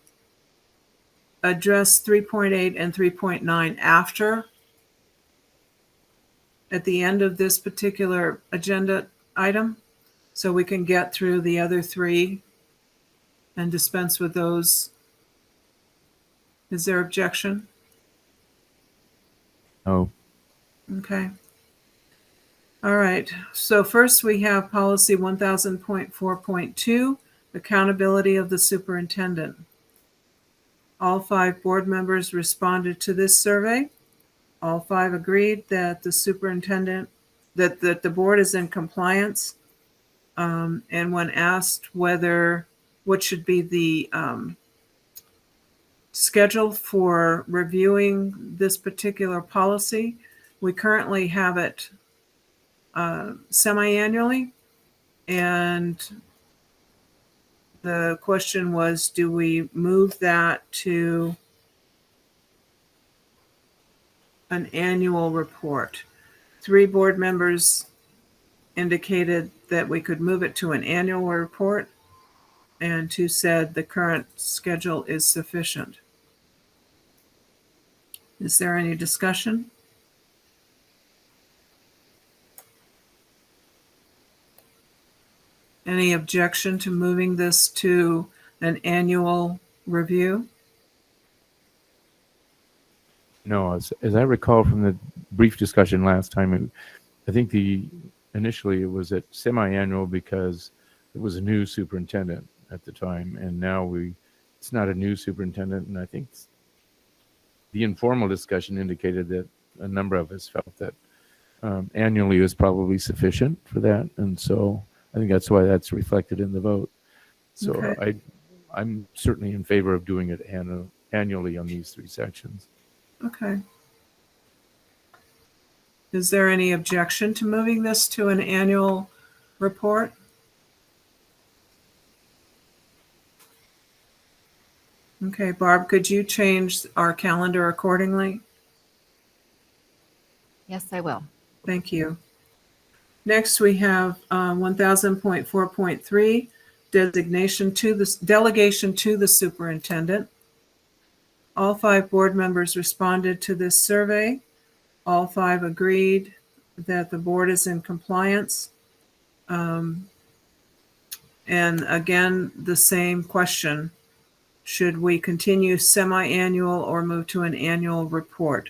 address 3.8 and 3.9 after, at the end of this particular agenda item, so we can get through the other three and dispense with those. Is there objection? Oh, Okay. All right. So first we have policy 1000.4.2, accountability of the superintendent. All 5 board members responded to this survey. All 5 agreed that the superintendent, that the board is in compliance. And when asked what should be the schedule for reviewing this particular policy, we currently have it semi-annually. And the question was, do we move that to an annual report? 3 board members indicated that we could move it to an annual report, and 2 said the current schedule is sufficient. Is there any discussion? Any objection to moving this to an annual review? no, as I recall from the brief discussion last time, I think initially it was at semi-annual because it was a new superintendent at the time, and now it's not a new superintendent, and I think the informal discussion indicated that a number of us felt that annually was probably sufficient for that, and so I think that's why that's reflected in the vote. So Okay. I'm certainly in favor of doing it annually on these 3 sections. Okay. Is there any objection to moving this to an annual report? Okay, Barb, could you change our calendar accordingly? Yes, I will. Thank you. Next, we have 1000.4.3, delegation to the superintendent. All 5 board members responded to this survey. All 5 agreed that the board is in compliance. And again, the same question. Should we continue semi-annual or move to an annual report?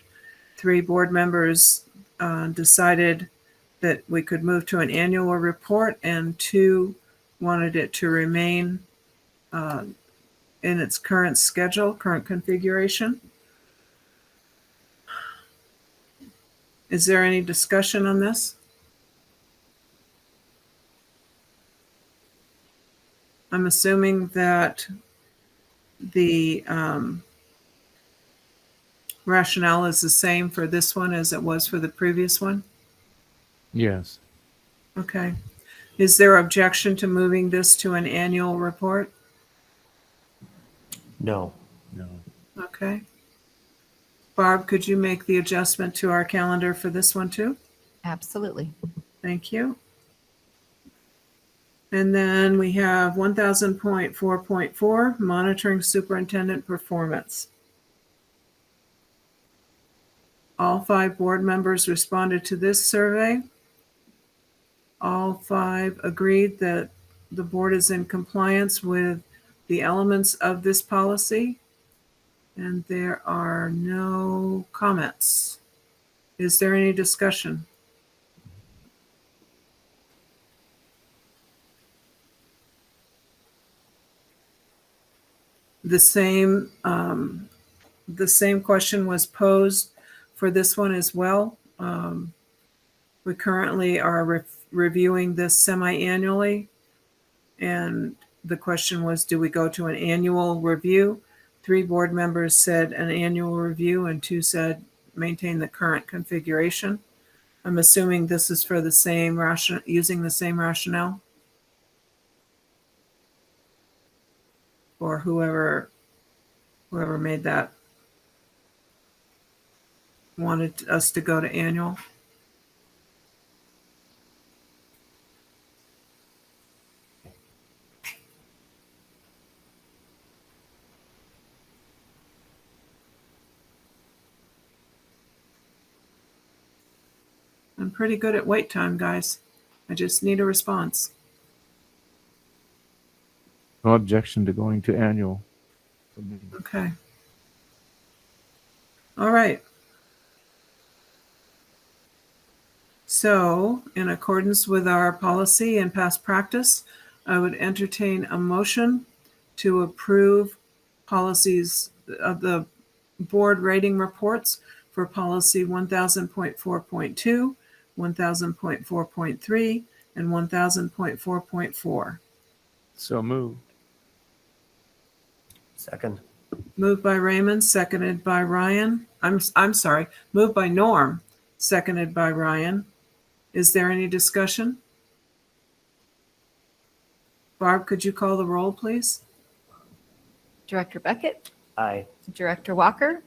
3 board members decided that we could move to an annual report, and 2 wanted it to remain in its current schedule, current configuration. Is there any discussion on this? I'm assuming that the rationale is the same for this one as it was for the previous one? Yes. Okay. Is there objection to moving this to an annual report? No. No. Okay. Barb, could you make the adjustment to our calendar for this one too? Absolutely. Thank you. And then we have 1000.4.4, monitoring superintendent performance. All 5 board members responded to this survey. All 5 agreed that the board is in compliance with the elements of this policy, and there are no comments. Is there any discussion? The same question was posed for this one as well. We currently are reviewing this semi-annually, and the question was, do we go to an annual review? 3 board members said an annual review, and 2 said maintain the current configuration. I'm assuming this is for the same using the same rationale, or whoever made that wanted us to go to annual. I'm pretty good at wait time, guys. I just need a response. No objection to going to annual. Okay. All right. So, in accordance with our policy and past practice, I would entertain a motion to approve policies of the board rating reports for policy 1000.4.2, 1000.4.3, and 1000.4.4. So moved. Second. Moved by Raymond, seconded by Ryan. I'm sorry, moved by Norm, seconded by Ryan. Is there any discussion? Barb, could you call the roll, please? Director Beckett, Aye. Director Walker,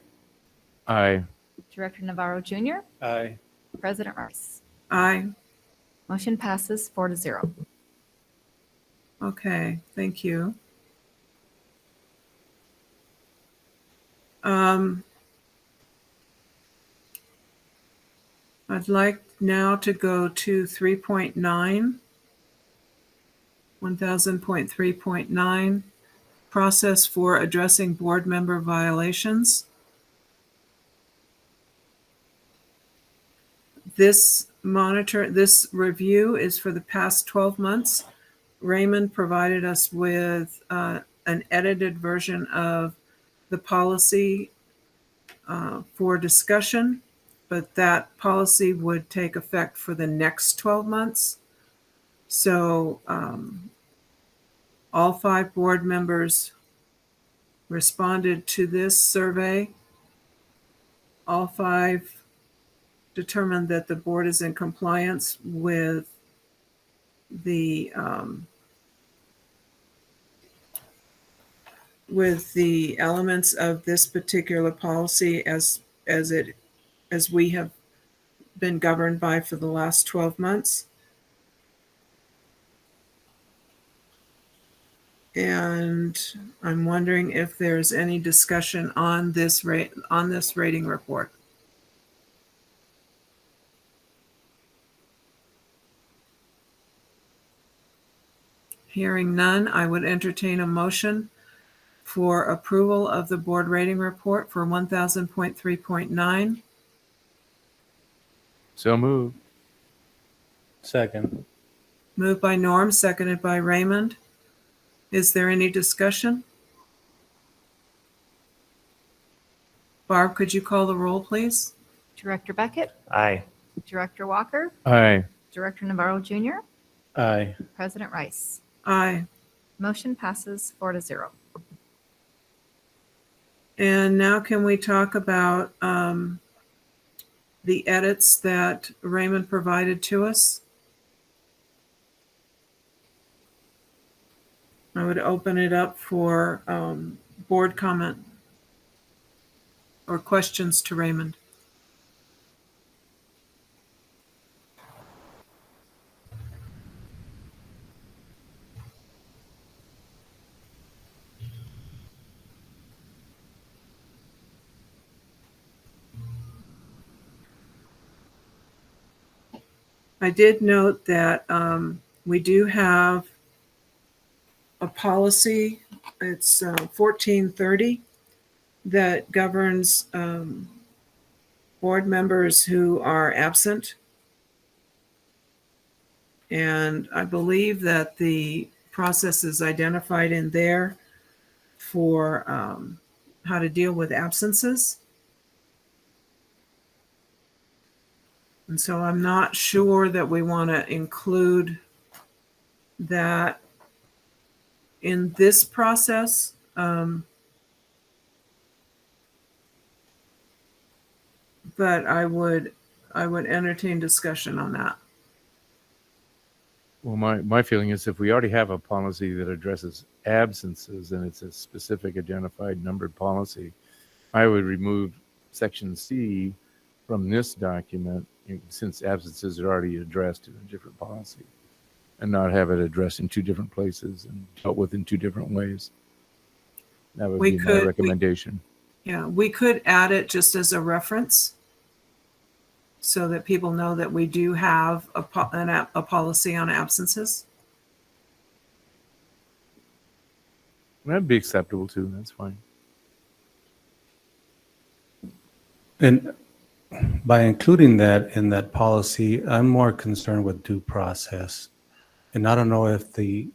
Aye. Director Navarro Jr., Aye. President Rice. Aye. Motion passes 4-0. Okay, thank you. I'd like now to go to 3.9, 1000.3.9, process for addressing board member violations. This review is for the past 12 months. Raymond provided us with an edited version of the policy for discussion, but that policy would take effect for the next 12 months. So all 5 board members responded to this survey. All 5 determined that the board is in compliance with the elements of this particular policy as we have been governed by for the last 12 months. And I'm wondering if there's any discussion on this rating report. Hearing none, I would entertain a motion for approval of the board rating report for 1000.3.9. So moved. Second. Moved by Norm, seconded by Raymond. Is there any discussion? Barb, could you call the roll, please? Director Beckett, Aye. Director Walker, Aye. Director Navarro Jr., Aye. President Rice. Aye. Motion passes 4-0. And now can we talk about the edits that Raymond provided to us? I would open it up for board comment or questions to Raymond. I did note that we do have a policy, it's 1430, that governs board members who are absent. And I believe that the process is identified in there for how to deal with absences. And so I'm not sure that we want to include that in this process. But I would entertain discussion on that. Well, my feeling is if we already have a policy that addresses absences and it's a specific identified numbered policy, I would remove section C from this document since absences are already addressed in a different policy and not have it addressed in 2 different places and dealt with in 2 different ways. That would be my recommendation. Yeah, we could add it just as a reference. so that people know that we do have a policy on absences? That'd be acceptable too. That's fine. And by including that in that policy, I'm more concerned with due process. And I don't know if the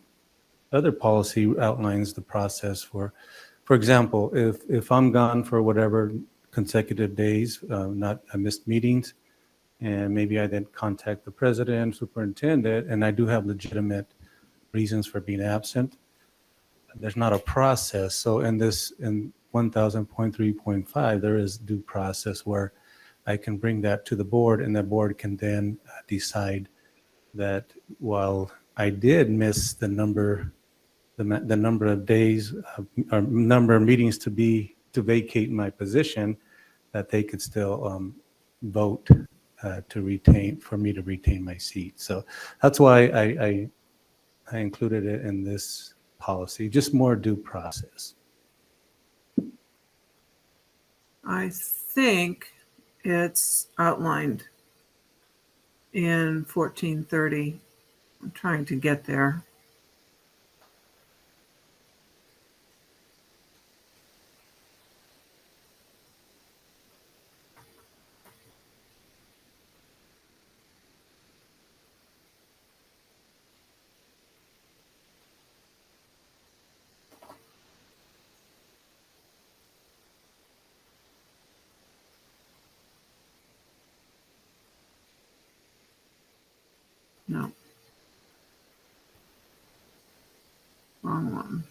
other policy outlines the process for example, if I'm gone for whatever consecutive days, I missed meetings, and maybe I then contact the president, superintendent, and I do have legitimate reasons for being absent, there's not a process. So in 1000.3.5, there is due process where I can bring that to the board, and the board can then decide that while I did miss the number of days or number of meetings to vacate my position, that they could still vote for me to retain my seat. So that's why I included it in this policy, just more due process. I think it's outlined in 1430. I'm trying to get there. No. Wrong one.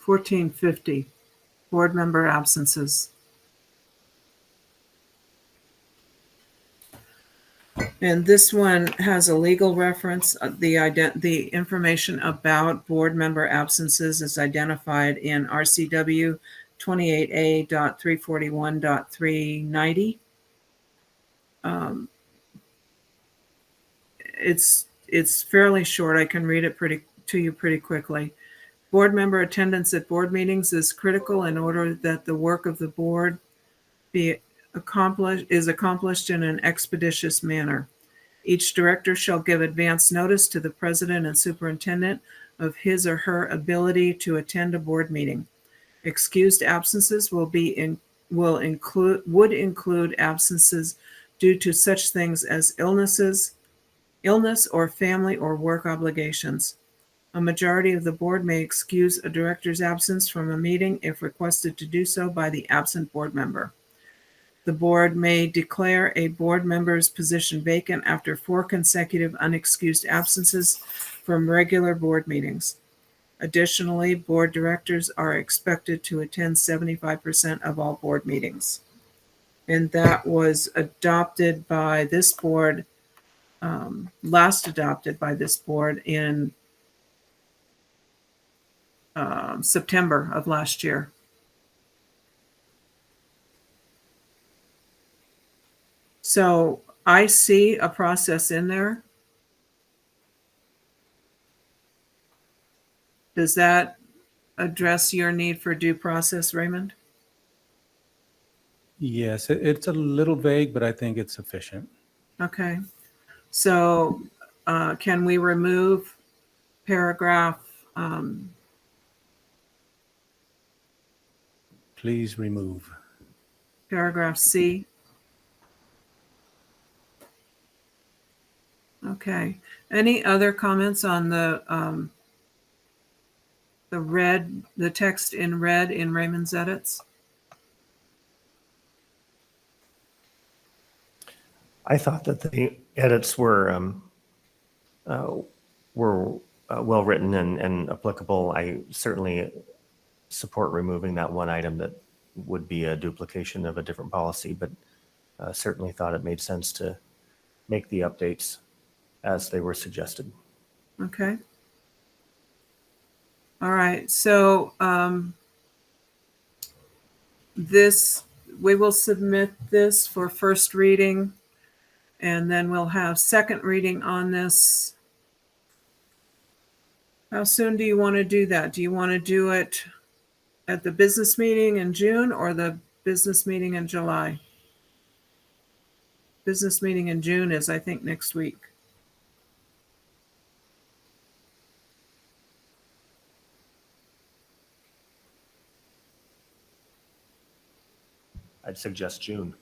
$14.50, board member absences. And this one has a legal reference. The information about board member absences is identified in RCW 28A.341.390. It's fairly short. I can read it to you pretty quickly. Board member attendance at board meetings is critical in order that the work of the board is accomplished in an expeditious manner. Each director shall give advance notice to the president and superintendent of his or her ability to attend a board meeting. Excused absences would include absences due to such things as illness or family or work obligations. A majority of the board may excuse a director's absence from a meeting if requested to do so by the absent board member. The board may declare a board member's position vacant after 4 consecutive unexcused absences from regular board meetings. Additionally, board directors are expected to attend 75% of all board meetings. And that was adopted by this board, last adopted by this board in September of last year. So I see a process in there. Does that address your need for due process, Raymond? Yes, it's a little vague, but I think it's sufficient. Okay. So can we remove paragraph? Please remove. Paragraph C. Okay. Any other comments on the text in red in Raymond's edits? I thought that the edits were well written and applicable. I certainly support removing that one item that would be a duplication of a different policy, but certainly thought it made sense to make the updates as they were suggested. Okay. All right. So we will submit this for first reading, and then we'll have second reading on this How soon do you want to do that? Do you want to do it at the business meeting in June or the business meeting in July? Business meeting in June is, I think, next week. I'd suggest June.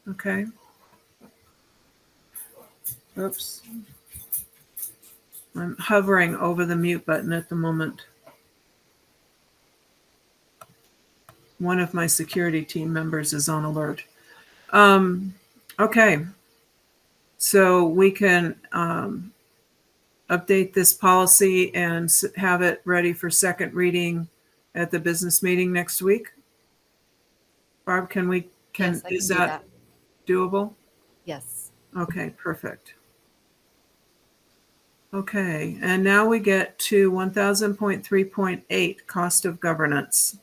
Okay. Oops. I'm hovering over the mute button at the moment. One of my security team members is on alert. Okay. So we can update this policy and have it ready for second reading at the business meeting next week. Barb, Yes, I can is do that doable? Yes. Okay, perfect. Okay, and now we get to 1000.3.8, cost of governance.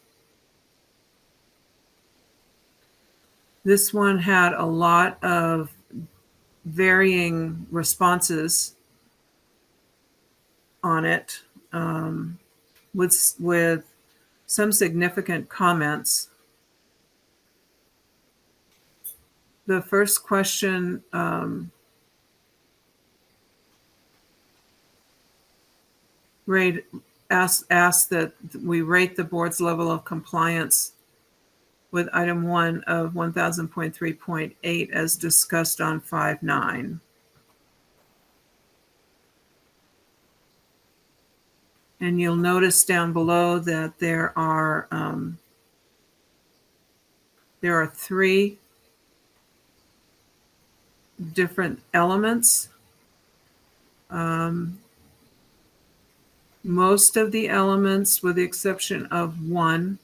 This one had a lot of varying responses on it, with some significant comments. The first question asked that we rate the board's level of compliance with item 1 of 1000.3.8 as discussed on 5.9. And you'll notice down below that there are 3 different elements. Most of the elements, with the exception of one,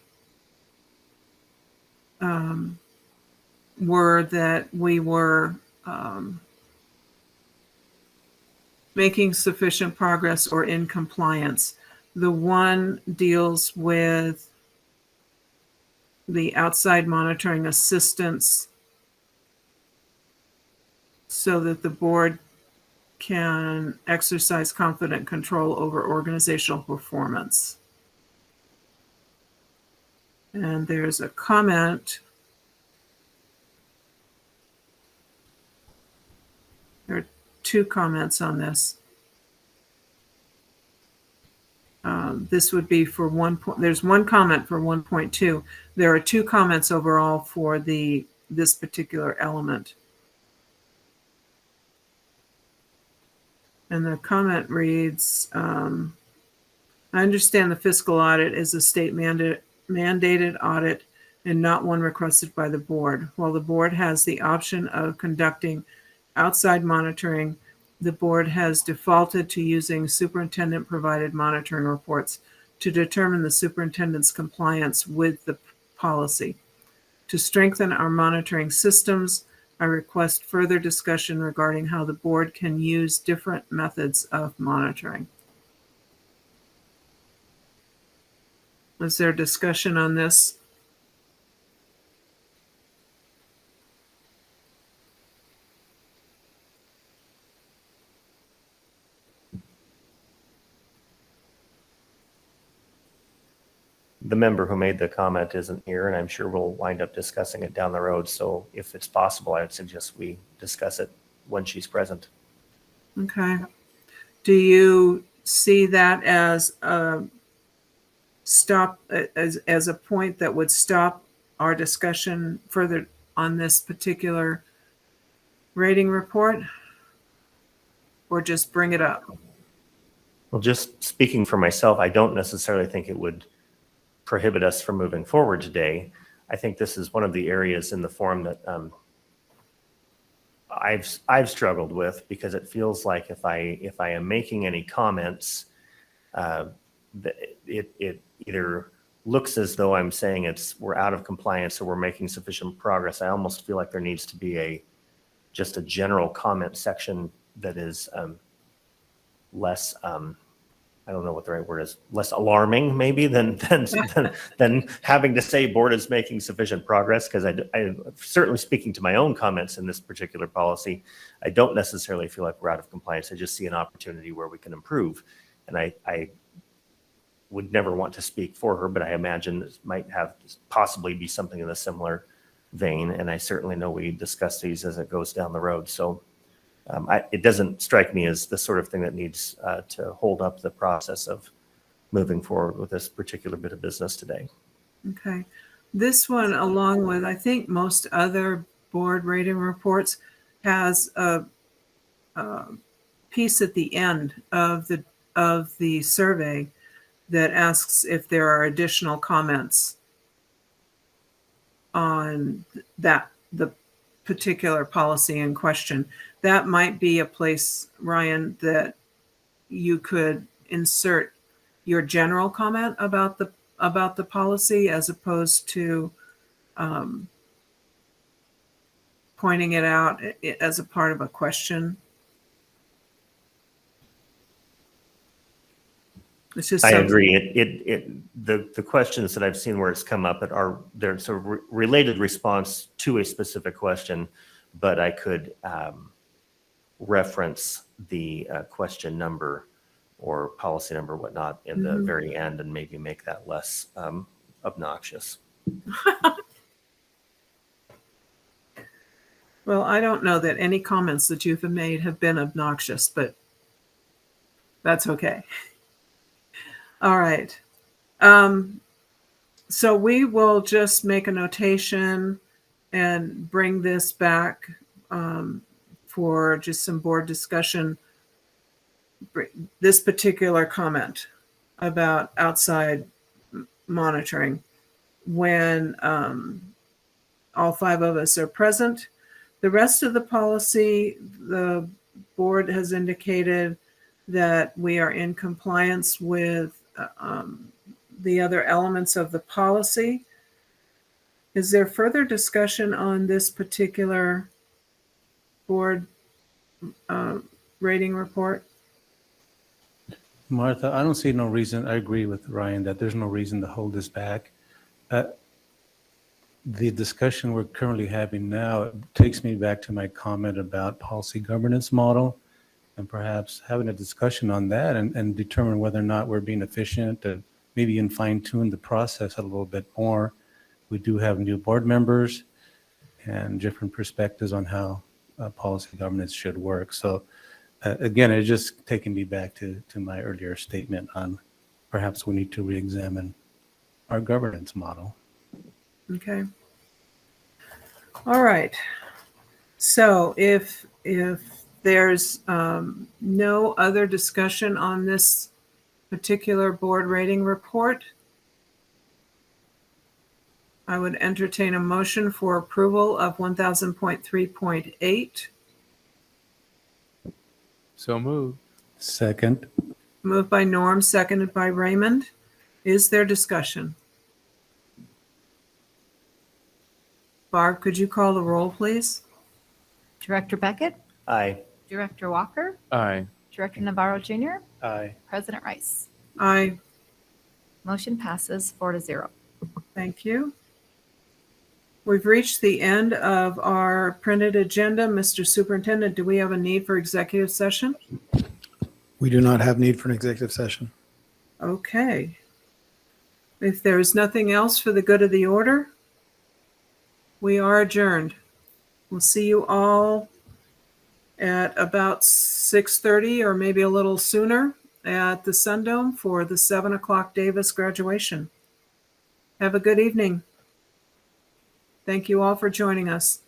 were that we were making sufficient progress or in compliance. The one deals with the outside monitoring assistance so that the board can exercise confident control over organizational performance. And there's a comment. There are 2 comments on this. This would be for there's 1 comment for 1.2. There are 2 comments overall for this particular element. And the comment reads, I understand the fiscal audit is a state mandated audit and not one requested by the board. While the board has the option of conducting outside monitoring, the board has defaulted to using superintendent-provided monitoring reports to determine the superintendent's compliance with the policy. To strengthen our monitoring systems, I request further discussion regarding how the board can use different methods of monitoring. Was there discussion on this? The member who made the comment isn't here, and I'm sure we'll wind up discussing it down the road. So if it's possible, I would suggest we discuss it when she's present. Okay. Do you see that as a as a point that would stop our discussion further on this particular rating report? Or just bring it up? Well, just speaking for myself, I don't necessarily think it would prohibit us from moving forward today. I think this is one of the areas in the form that I've struggled with, because it feels like if I am making any comments, it either looks as though I'm saying we're out of compliance or we're making sufficient progress. I almost feel like there needs to be just a general comment section that is less, I don't know what the right word is, less alarming maybe than having to say board is making sufficient progress. Because I certainly, speaking to my own comments in this particular policy, I don't necessarily feel like we're out of compliance. I just see an opportunity where we can improve. And I would never want to speak for her, but I imagine this might have possibly be something in a similar vein. And I certainly know we discuss these as it goes down the road. So it doesn't strike me as the sort of thing that needs to hold up the process of moving forward with this particular bit of business today. Okay. This one, along with, I think, most other board rating reports, has a piece at the end of the survey that asks if there are additional comments on the particular policy in question. That might be a place, Ryan, that you could insert your general comment about the policy as opposed to pointing it out as a part of a question. It's just I something- agree. The questions that I've seen where it's come up there's a related response to a specific question, but I could reference the question number or policy number, whatnot, in the very end, and maybe make that less obnoxious. Well, I don't know that any comments that you've made have been obnoxious, but that's okay. All right. So we will just make a notation and bring this back for just some board discussion. This particular comment about outside monitoring when all 5 of us are present. The rest of the policy, the board has indicated that we are in compliance with the other elements of the policy. Is there further discussion on this particular board rating report? Martha, I don't see no reason. I agree with Ryan that there's no reason to hold this back. The discussion we're currently having now takes me back to my comment about policy governance model, and perhaps having a discussion on that and determine whether or not we're being efficient and maybe even fine tune the process a little bit more. We do have new board members and different perspectives on how policy governance should work. So again, it's just taking me back to my earlier statement on perhaps we need to reexamine our governance model. Okay. All right. So if there's no other discussion on this particular board rating report, I would entertain a motion for approval of 1000.3.8. So moved. Second. Moved by Norm, seconded by Raymond. Is there discussion? Barb, could you call the roll, please? Director Beckett, Aye. Director Walker, Aye. Director Navarro Jr., Aye. President Rice. Aye. Motion passes 4-0. Thank you. We've reached the end of our printed agenda. Mr. Superintendent, do we have a need for executive session? We do not have need for an executive session. Okay. If there is nothing else for the good of the order, we are adjourned. We'll see you all at about 6:30 or maybe a little sooner at the Sundome for the 7 o'clock Davis graduation. Have a good evening. Thank you all for joining us.